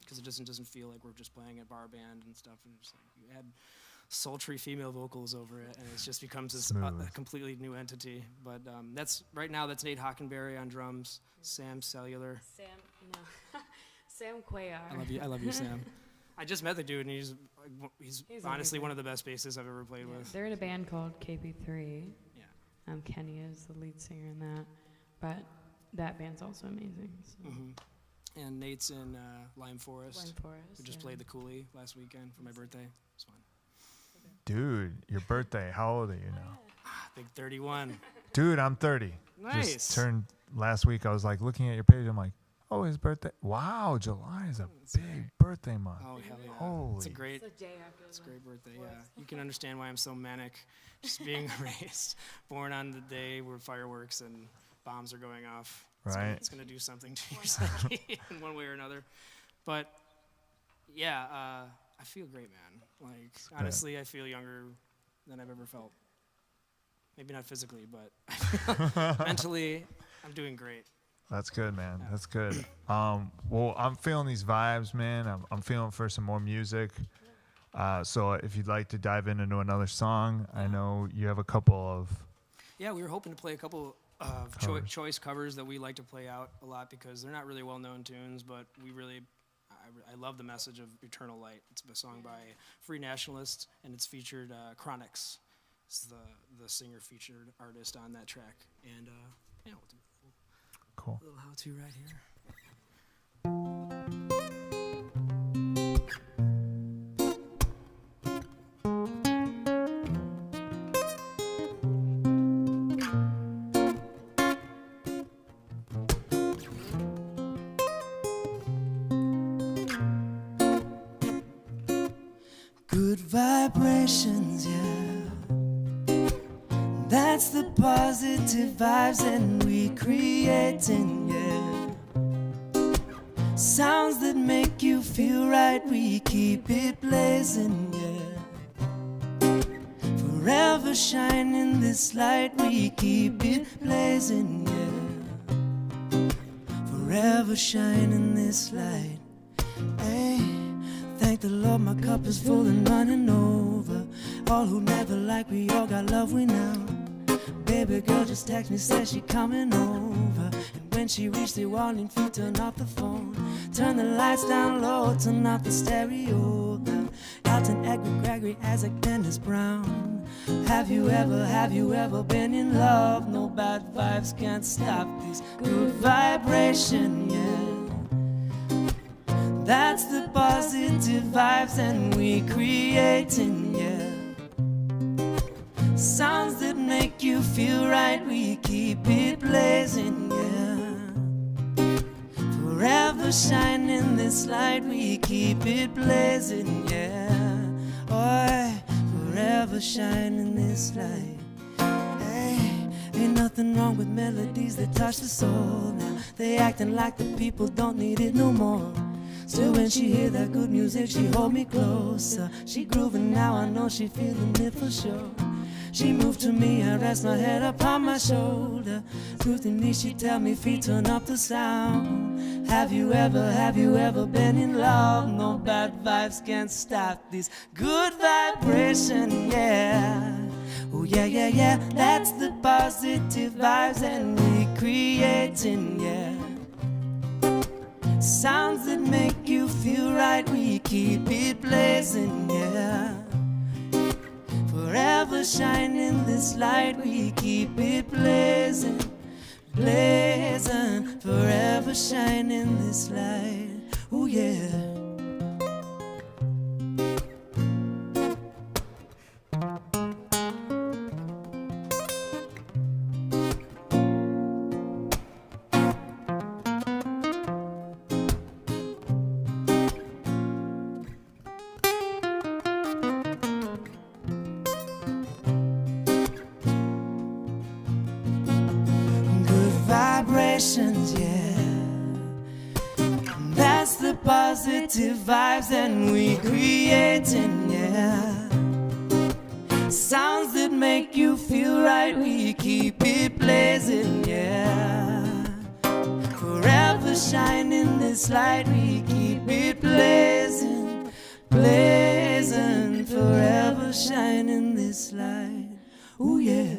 S1: because it doesn't feel like we're just playing a bar band and stuff. And just like you add sultry female vocals over it, and it just becomes this a completely new entity. But that's Nate Hockenberry on drums, Sam Cellular.
S4: Sam Cuellar.
S1: I love you, Sam. I just met the dude, and he's honestly one of the best bassists I've ever played with.
S4: They're in a band called KP3.
S1: Yeah.
S4: Kenny is the lead singer in that. But that band's also amazing. So.
S1: Mm-hmm. And Nate's in Lime Forest. We just played the Coolie last weekend for my birthday. It was fun.
S2: Dude, your birthday. How old are you now?
S1: Big 31.
S2: Dude, I'm 30.
S1: Nice.
S2: Just turned last week. I was like looking at your page. I'm like, oh, his birthday. Wow, July is a big birthday month.
S1: Oh, hell yeah.
S2: Holy.
S1: It's a great birthday, yeah. You can understand why I'm so manic, just being raised, born on the day where fireworks and bombs are going off.
S2: Right.
S1: It's going to do something to your psyche in one way or another. But, yeah, I feel great, man. Like, honestly, I feel younger than I've ever felt. Maybe not physically, but mentally, I'm doing great.
S2: That's good, man. Yeah. That's good. Well, I'm feeling these vibes, man. I'm feeling for some more music. So if you'd like to dive into another song, I know you have a couple of...
S1: Yeah, we were hoping to play a couple of choice covers that we like to play out a lot because they're not really well-known tunes, but I love the message of Eternal Light. It's a song by Free Nationalists, and it's featured Chronix. It's the singer-featured artist on that track. And yeah, we'll do
S2: cool.
S1: A little how-to right here.
S3: Good vibrations, yeah. That's the positive vibes and we creating, yeah. Sounds that make you feel right, we keep it blazing, yeah. Forever shining this light, we keep it blazing, yeah. Forever shining this light, hey. Thank the Lord, my cup is full and running over. All who never like, we all got love we know. Baby girl just text me, says she coming over. And when she reached the warning feet, turn off the phone. Turn the lights down low, turn off the stereo. Now, Alton, Edgar, Gregory, Isaac, Dennis Brown. Have you ever been in love? No bad vibes can't stop this good vibration, yeah. That's the positive vibes and we creating, yeah. Sounds that make you feel right, we keep it blazing, yeah. Forever shining this light, we keep it blazing, yeah. Oh, forever shining this light. Hey, ain't nothing wrong with melodies that touch the soul now. They acting like the people don't need it no more. Still when she hear that good music, she hold me closer. She grooving now, I know she feeling it for sure. She moved to me, I rest my head upon my shoulder. Soothingly she tell me, feet turn up the sound. Have you ever been in love? No bad vibes can stop this good vibration, yeah. Oh yeah, yeah, yeah, that's the positive vibes and we creating, yeah. Sounds that make you feel right, we keep it blazing, yeah. Forever shining this light, we keep it blazing, blazing. Forever shining this light, oh yeah. Yeah. That's the positive vibes and we creating, yeah. Sounds that make you feel right, we keep it blazing, yeah. Forever shining this light, we keep it blazing, blazing. Forever shining this light, ooh yeah.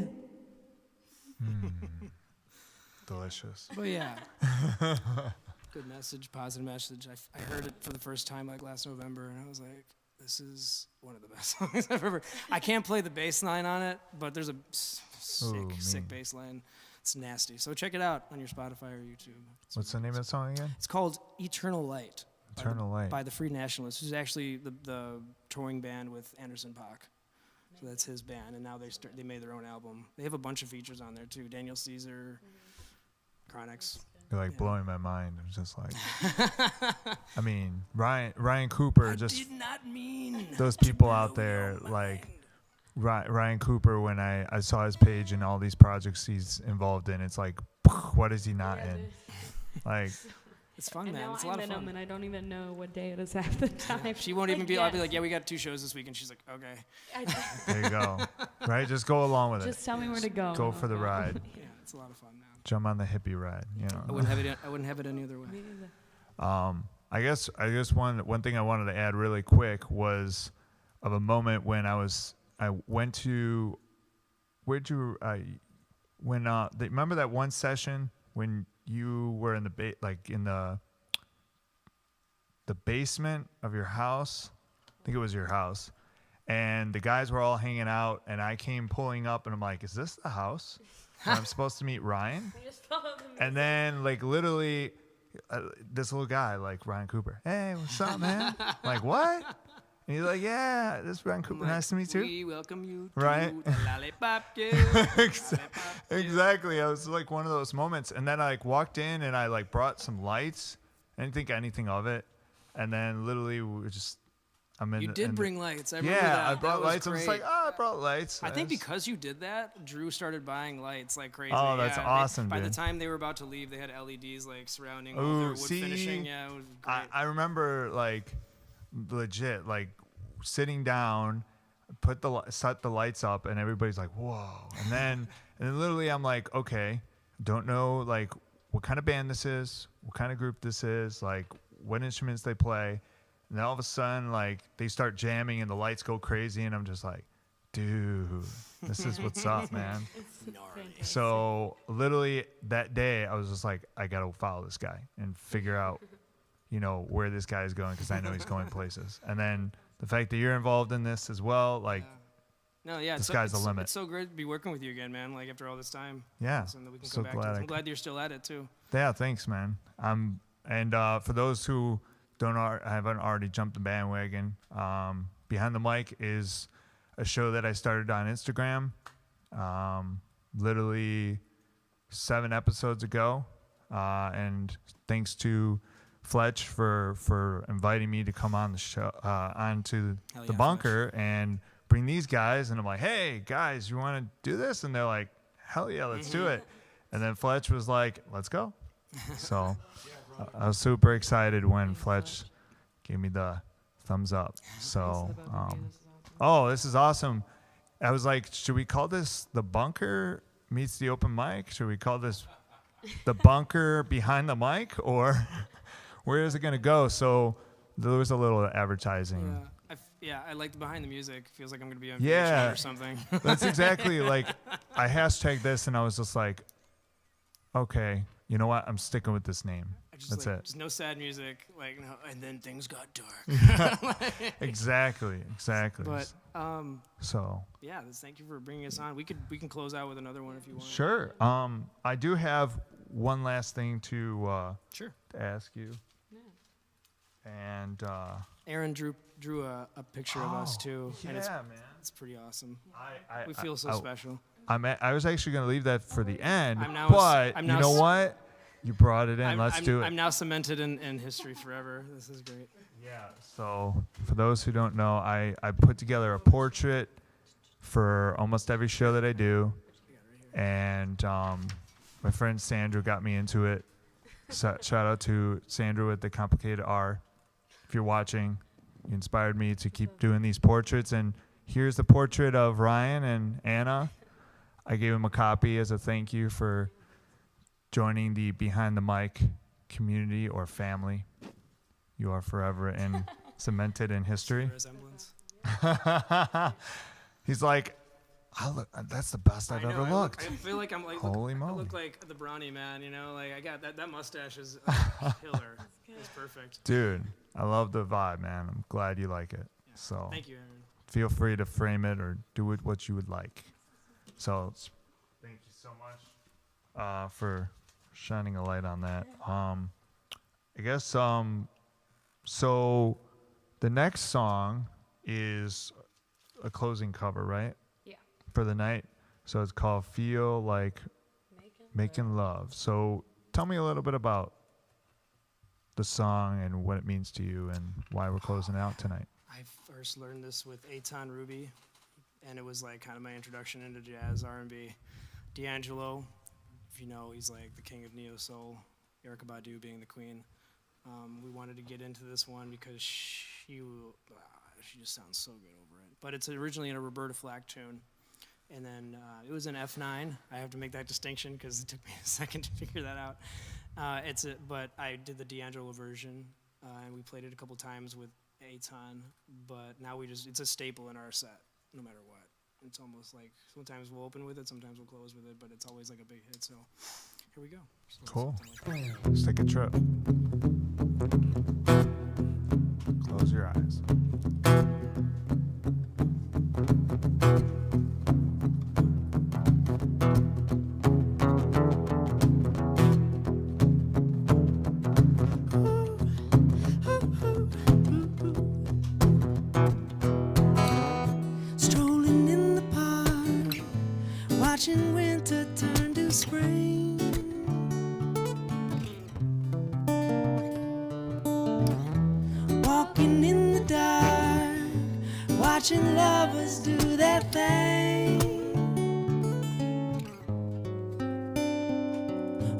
S2: Delicious.
S1: But yeah, good message, positive message. I heard it for the first time like last November, and I was like, this is one of the best songs I've ever. I can't play the bass line on it, but there's a sick bass line. It's nasty. So check it out on your Spotify or YouTube.
S2: What's the name of the song again?
S1: It's called Eternal Light.
S2: Eternal Light.
S1: By the Free Nationalists, who's actually the touring band with Anderson .Paak. So that's his band, and now they made their own album. They have a bunch of features on there too. Daniel Caesar. Chronics.
S2: You're like blowing my mind. I'm just like, I mean, Ryan Cooper. Just
S1: did not mean
S2: those people out there, like Ryan Cooper. When I saw his page and all these projects he's involved in, it's like, what is he not in? Like,
S1: it's fun,
S4: and
S1: man.
S4: now
S1: It's a lot of fun.
S4: and I don't even know what day it is half the time.
S1: She won't even be. I'll be like, yeah, we got 2 shows this week, and she's like, okay.
S2: there you go. Right, just go along with it.
S4: Just tell me where to go.
S2: Go for the ride.
S1: Yeah, it's a lot of fun, man.
S2: Jump on the hippie ride, you know.
S1: I wouldn't have it any other way.
S2: I guess one thing I wanted to add really quick was of a moment when I went to remember that one session when you were in the basement of your house? I think it was your house. And the guys were all hanging out and I came pulling up and I'm like, is this the house? I'm supposed to meet Ryan, and then like literally this little guy like Ryan Cooper. Hey, what's up, man? Like what? And he's like, yeah, this is Ryan Cooper. Nice to meet you.
S1: We welcome you
S2: right?
S1: to the Lollipop Guild.
S2: Exactly. I was like one of those moments, and then I like walked in and I like brought some lights. I didn't think anything of it, and then literally we were just.
S1: You did bring lights. I remember
S2: yeah,
S1: that.
S2: I brought lights.
S1: Great.
S2: I was like, I brought lights.
S1: I think because you did that, Drew started buying lights like crazy.
S2: Oh, that's awesome,
S1: By
S2: dude.
S1: the time they were about to leave, they had LEDs like surrounding all their wood finishing. Yeah, it was great.
S2: I remember like legit like sitting down, set the lights up, and everybody's like, whoa. And then literally I'm like, okay, don't know like what kind of band this is, what kind of group this is, like what instruments they play. And then all of a sudden, like, they start jamming and the lights go crazy, and I'm just like, dude, this is what's up, man. So literally that day, I was just like, I got to follow this guy and figure out, you know, where this guy is going because I know he's going places. And then the fact that you're involved in this as well, like, the sky's the limit.
S1: It's so great to be working with you again, man, like after all this time.
S2: Yeah,
S1: So that we can
S2: so
S1: come back to
S2: glad
S1: it. I'm glad you're still at it, too.
S2: Yeah, thanks, man. And for those who haven't already jumped the bandwagon, Behind the Mic is a show that I started on Instagram literally 7 episodes ago, and thanks to Fletch for inviting me to come on the show, onto the bunker Fletch. And bring these guys, and I'm like, hey guys, you want to do this? And they're like, hell yeah, let's do it. And then Fletch was like, let's go. So I was super excited when Fletch gave me the thumbs up. So,
S4: This is about to be- this is awesome.
S2: oh, this is awesome. I was like, should we call this the bunker meets the open mic? Should we call this the bunker behind the mic, or where is it going to go? So there was a little advertising.
S1: I like the behind the music. Feels like I'm gonna be on
S2: Yeah.
S1: VH1 or something.
S2: That's exactly like I hashtagged this, and I was just like, okay, you know what? I'm sticking with this name. That's it.
S1: Just no sad music, like no, and then things got dark.
S2: Exactly.
S1: But
S2: So
S1: yeah, thank you for bringing us on. We can close out with another one if you want.
S2: sure. I do have one last thing to
S1: Sure.
S2: ask you, and
S1: Aaron drew a picture of us too, and it's
S2: man.
S1: pretty awesome.
S2: I
S1: We feel so special.
S2: I was actually going to leave that for the end,
S1: I'm now
S2: but
S1: I'm
S2: you
S1: now
S2: know
S1: s-
S2: what? You brought it in. Let's do it.
S1: I'm now cemented in history forever. This is great.
S2: Yeah. So for those who don't know, I put together a portrait for almost every show that I do, and my friend Sandra got me into it. So, shout out to Sandra with the complicated R. If you're watching, you inspired me to keep doing these portraits. And here's the portrait of Ryan and Anna. I gave him a copy as a thank you for joining the Behind the Mic community or family. You are forever cemented in history.
S1: Resemblance.
S2: He's like, that's the best I've
S1: I know,
S2: ever looked.
S1: I feel like I'm like
S2: Holy
S1: I
S2: moly.
S1: look like the brawny man, you know. Like I got that mustache is killer. It's perfect.
S2: Dude, I love the vibe, man. I'm glad you like it. So
S1: Thank you, Aaron.
S2: feel free to frame it or do it what you would like. So thank you so much for shining a light on that. I guess so the next song is a closing cover, right?
S4: Yeah.
S2: For the night. So it's called Feel Like Making Love. So tell me a little bit about the song and what it means to you and why we're closing out tonight.
S1: I first learned this with Eitan Ruby, and it was like kind of my introduction into jazz, R&B. D'Angelo, if you know, he's like the king of neo soul. Erykah Badu being the queen. We wanted to get into this one because she just sounds so good over it. But it's originally in a Roberta Flack tune, and then it was in F9. I have to make that distinction because it took me a second to figure that out. But I did the D'Angelo version, and we played it a couple times with Eitan. But now it's a staple in our set, no matter what. It's almost like sometimes we'll open with it, sometimes we'll close with it, but it's always like a big hit. So here we go. So
S2: Cool.
S1: something like that.
S2: Let's take a trip. Close your eyes.
S3: Strolling in the park, watching winter turn to spring. Walking in the dark, watching lovers do their thing.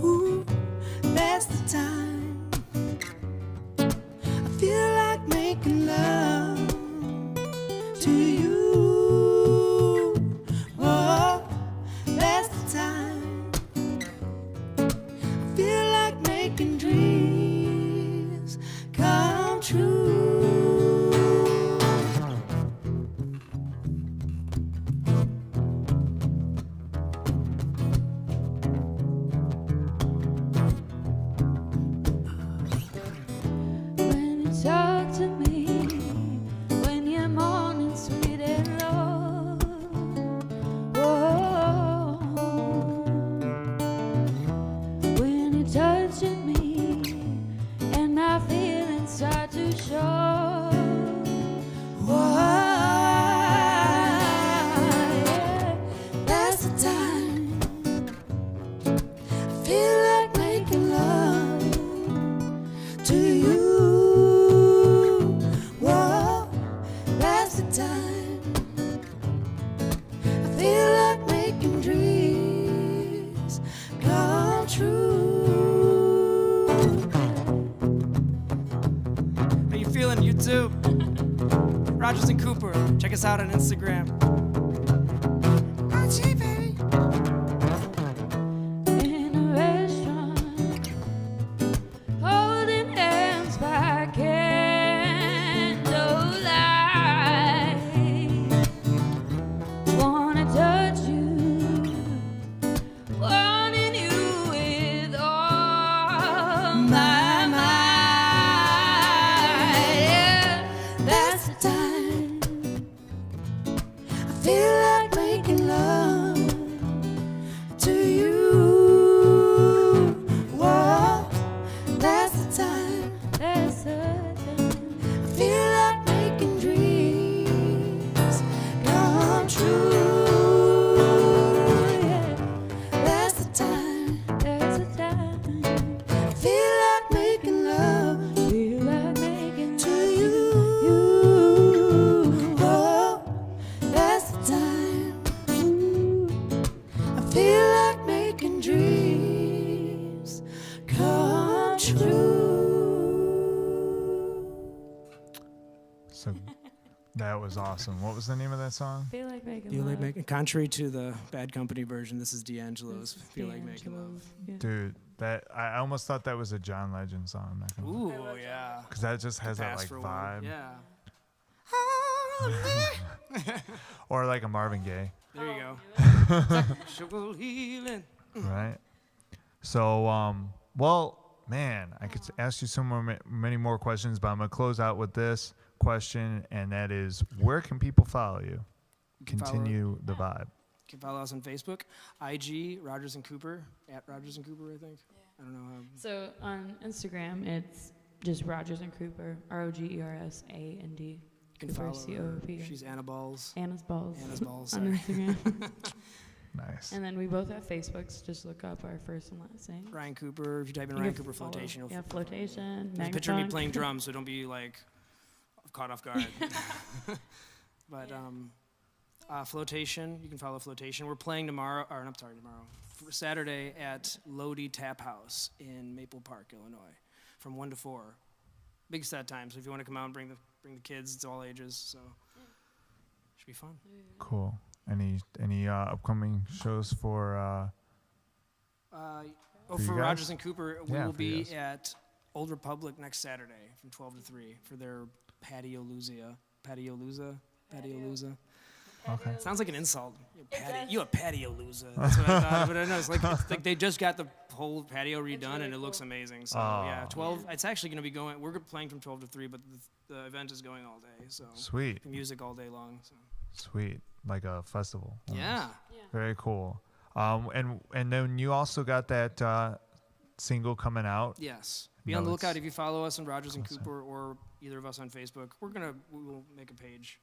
S3: Ooh, that's the time I feel like making love to you. Oh, that's the time I feel like making dreams come true.
S5: When you talk to me, when you're morning sweet and low, oh, when you're touching me and my feelings start to show, oh, yeah,
S3: That's the time I feel like making love to you. Whoa, that's the time I feel like making dreams come true.
S1: How you feeling, YouTube. Rogers and Cooper. Check us out on Instagram. Gee, baby.
S5: In a restaurant, holding hands by candlelight. Wanna touch you, wanting you with all my might. Yeah, that's the time
S3: I feel like making love to you. Whoa, that's the time.
S5: that's the time.
S3: I feel like making dreams come true. Yeah, that's the time.
S5: There's a time.
S3: I feel like making love
S5: Feel like making
S3: to you. Whoa, that's the time. I feel like making dreams come true.
S2: So that was awesome. What was the name of that song?
S5: Feel like making
S1: Feel like
S5: love.
S1: making. Contrary to the Bad Company version, this is D'Angelo's Feel Like Making Love.
S5: Yeah.
S2: Dude, that I almost thought that was a John Legend song. I'm not gonna
S1: Ooh, yeah.
S2: because that just has that
S1: Pass
S2: like
S1: for
S2: vibe,
S1: one. Yeah.
S2: or like a Marvin Gaye,
S1: There you go. Sugar healing.
S2: right? So, well, man, I could ask you many more questions, but I'm gonna close out with this question, and that is, where can people follow you?
S1: You can follow-
S2: Continue the vibe.
S1: You can follow us on Facebook, IG, Rogers and Cooper, at Rogers and Cooper, I think. I don't know how.
S4: So on Instagram, it's just Rogers and Cooper, ROGERSAND.
S1: You can
S4: Cooper,
S1: follow her.
S4: COOP.
S1: She's Anna Balls.
S4: Anna's Balls.
S1: Anna's Balls,
S4: on
S1: sorry.
S4: Instagram.
S2: Nice.
S4: And then we both have Facebooks. Just look up our first and last name.
S1: Ryan Cooper. If you type in
S4: You
S1: Ryan
S4: can
S1: Cooper
S4: follow-
S1: Flotation, you'll
S4: Yeah, flotation.
S1: there's a picture of me
S4: Magnetron.
S1: playing drums, so don't be like caught off guard. But Flotation, you can follow Flotation. We're playing tomorrow, or not tomorrow, Saturday at Lodi Tap House in Maple Park, Illinois, from 1 to 4. Big set time, so if you want to come out and bring the kids, it's all ages, so should be fun.
S2: Cool. Any upcoming shows for? For you
S1: For
S2: guys?
S1: Rogers and Cooper, we
S2: Yeah,
S1: will
S2: for you
S1: be
S2: guys.
S1: at Old Republic next Saturday from 12 to 3 for their Patio-looza.
S2: Okay.
S1: Sounds like an insult. You a patio-loser. That's what I thought. But I know it's like they just got the whole patio redone and it looks amazing. So yeah, 12. It's actually going to be going. We're playing from 12 to 3, but the event is going all day. So
S2: Sweet.
S1: music all day long. So.
S2: Sweet. Like a festival. almost.
S1: Yeah.
S2: Very cool. And then you also got that single coming out.
S1: Yes. Be
S2: No,
S1: on the lookout
S2: it's
S1: if you follow us on Rogers and
S2: awesome.
S1: Cooper or either of us on Facebook. We will make a page.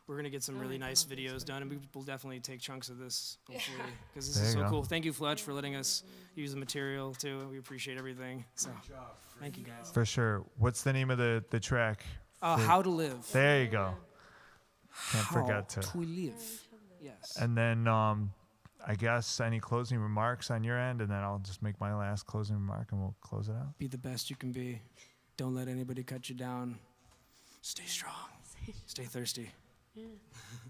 S1: We're gonna get some really nice videos done, and we'll definitely take chunks of this, hopefully, because this
S2: There
S1: is
S2: you
S1: so
S2: go.
S1: cool. Thank you, Fletch, for letting us use the material too. We appreciate everything. So, thank you guys.
S2: For sure. What's the name of the track?
S1: How to live.
S2: There you go. Can't forget
S1: How
S2: to.
S1: live. Yes.
S2: And then I guess any closing remarks on your end, and then I'll just make my last closing remark, and we'll close it out.
S1: Be the best you can be. Don't let anybody cut you down. Stay strong. Stay thirsty.
S4: Yeah.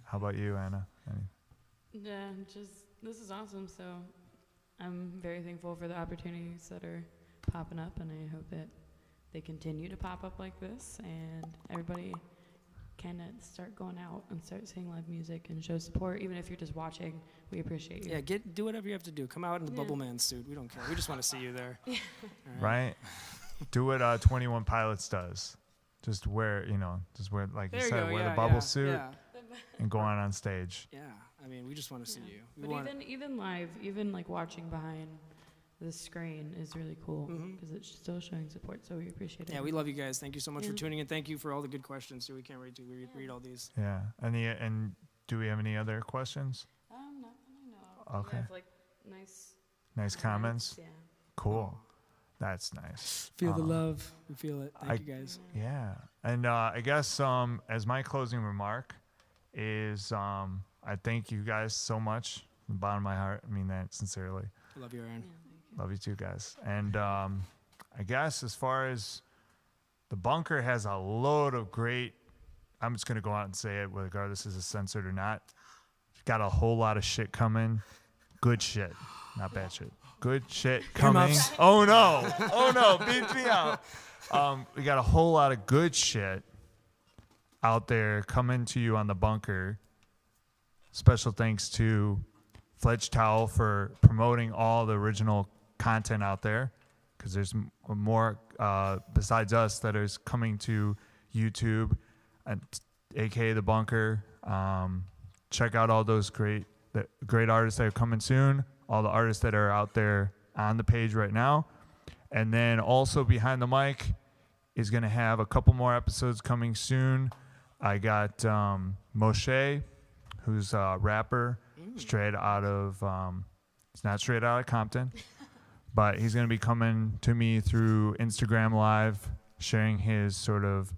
S2: How about you, Anna?
S4: Yeah, this is awesome. So I'm very thankful for the opportunities that are popping up, and I hope that they continue to pop up like this, and everybody kind of start going out and start seeing live music and show support. Even if you're just watching, we appreciate you.
S1: Yeah, do whatever you have to do. Come out in the
S4: Yeah.
S1: Bubble Man suit. We don't care. We just want to see you there. All
S2: Right? Do what 21 Pilots does. Just wear, like
S1: There
S2: you
S1: you
S2: said,
S1: go.
S2: wear
S1: Yeah,
S2: the bubble
S1: yeah,
S2: suit
S1: yeah.
S2: and go on stage.
S1: Yeah, I mean, we just want to see you. We
S4: But
S1: want
S4: even live, even like watching behind the screen is really cool because it's still showing support. So we appreciate it.
S1: yeah, we love you guys. Thank you so much for
S4: Yeah.
S1: tuning in. Thank you for all the good questions too. We can't wait to read all these.
S2: Yeah. And do we have any other questions?
S4: Not that I know.
S2: Okay.
S4: You have like nice
S2: Nice comments?
S4: Yeah.
S2: Cool. That's nice.
S1: Feel the love. We feel it. Thank you guys.
S2: Yeah. And I guess as my closing remark is I thank you guys so much from the bottom of my heart. I mean that sincerely.
S1: I love you, Aaron.
S2: Love you too, guys. And I guess as far as The Bunker has a load of great, I'm just going to go out and say it, regardless if it's censored or not. Got a whole lot of shit coming. Good shit, not bad shit. Good shit coming.
S1: Earmuffs.
S2: Oh no, beat me out. We got a whole lot of good shit out there coming to you on The Bunker. Special thanks to Fledge Towel for promoting all the original content out there, because there's more besides us that is coming to YouTube, aka The Bunker. Check out all those great artists that are coming soon, all the artists that are out there on the page right now. And then also Behind the Mic is going to have a couple more episodes coming soon. I got Moshe, who's a rapper, straight out of, it's not straight out of Compton, but he's going to be coming to me through Instagram Live, sharing his sort of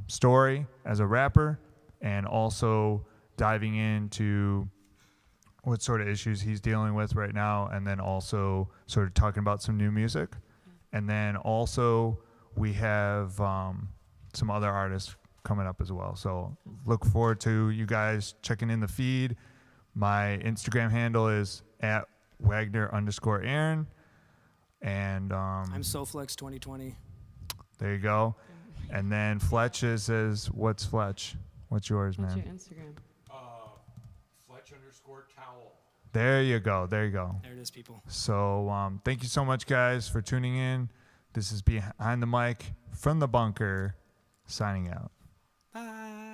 S2: story as a rapper, and also diving into what sort of issues he's dealing with right now, and then also sort of talking about some new music. And then also we have some other artists coming up as well. So look forward to you guys checking in the feed. My Instagram handle is at Wagner_Aaron. And
S1: I'm SoFlex 2020.
S2: there you go. And then Fletch's is, what's Fletch? What's yours,
S4: What's
S2: man?
S4: your Instagram?
S2: Fletch_Towel. There you go. There you go.
S1: There it is, people.
S2: So thank you so much, guys, for tuning in. This is Behind the Mic from The Bunker, signing out.
S1: Bye.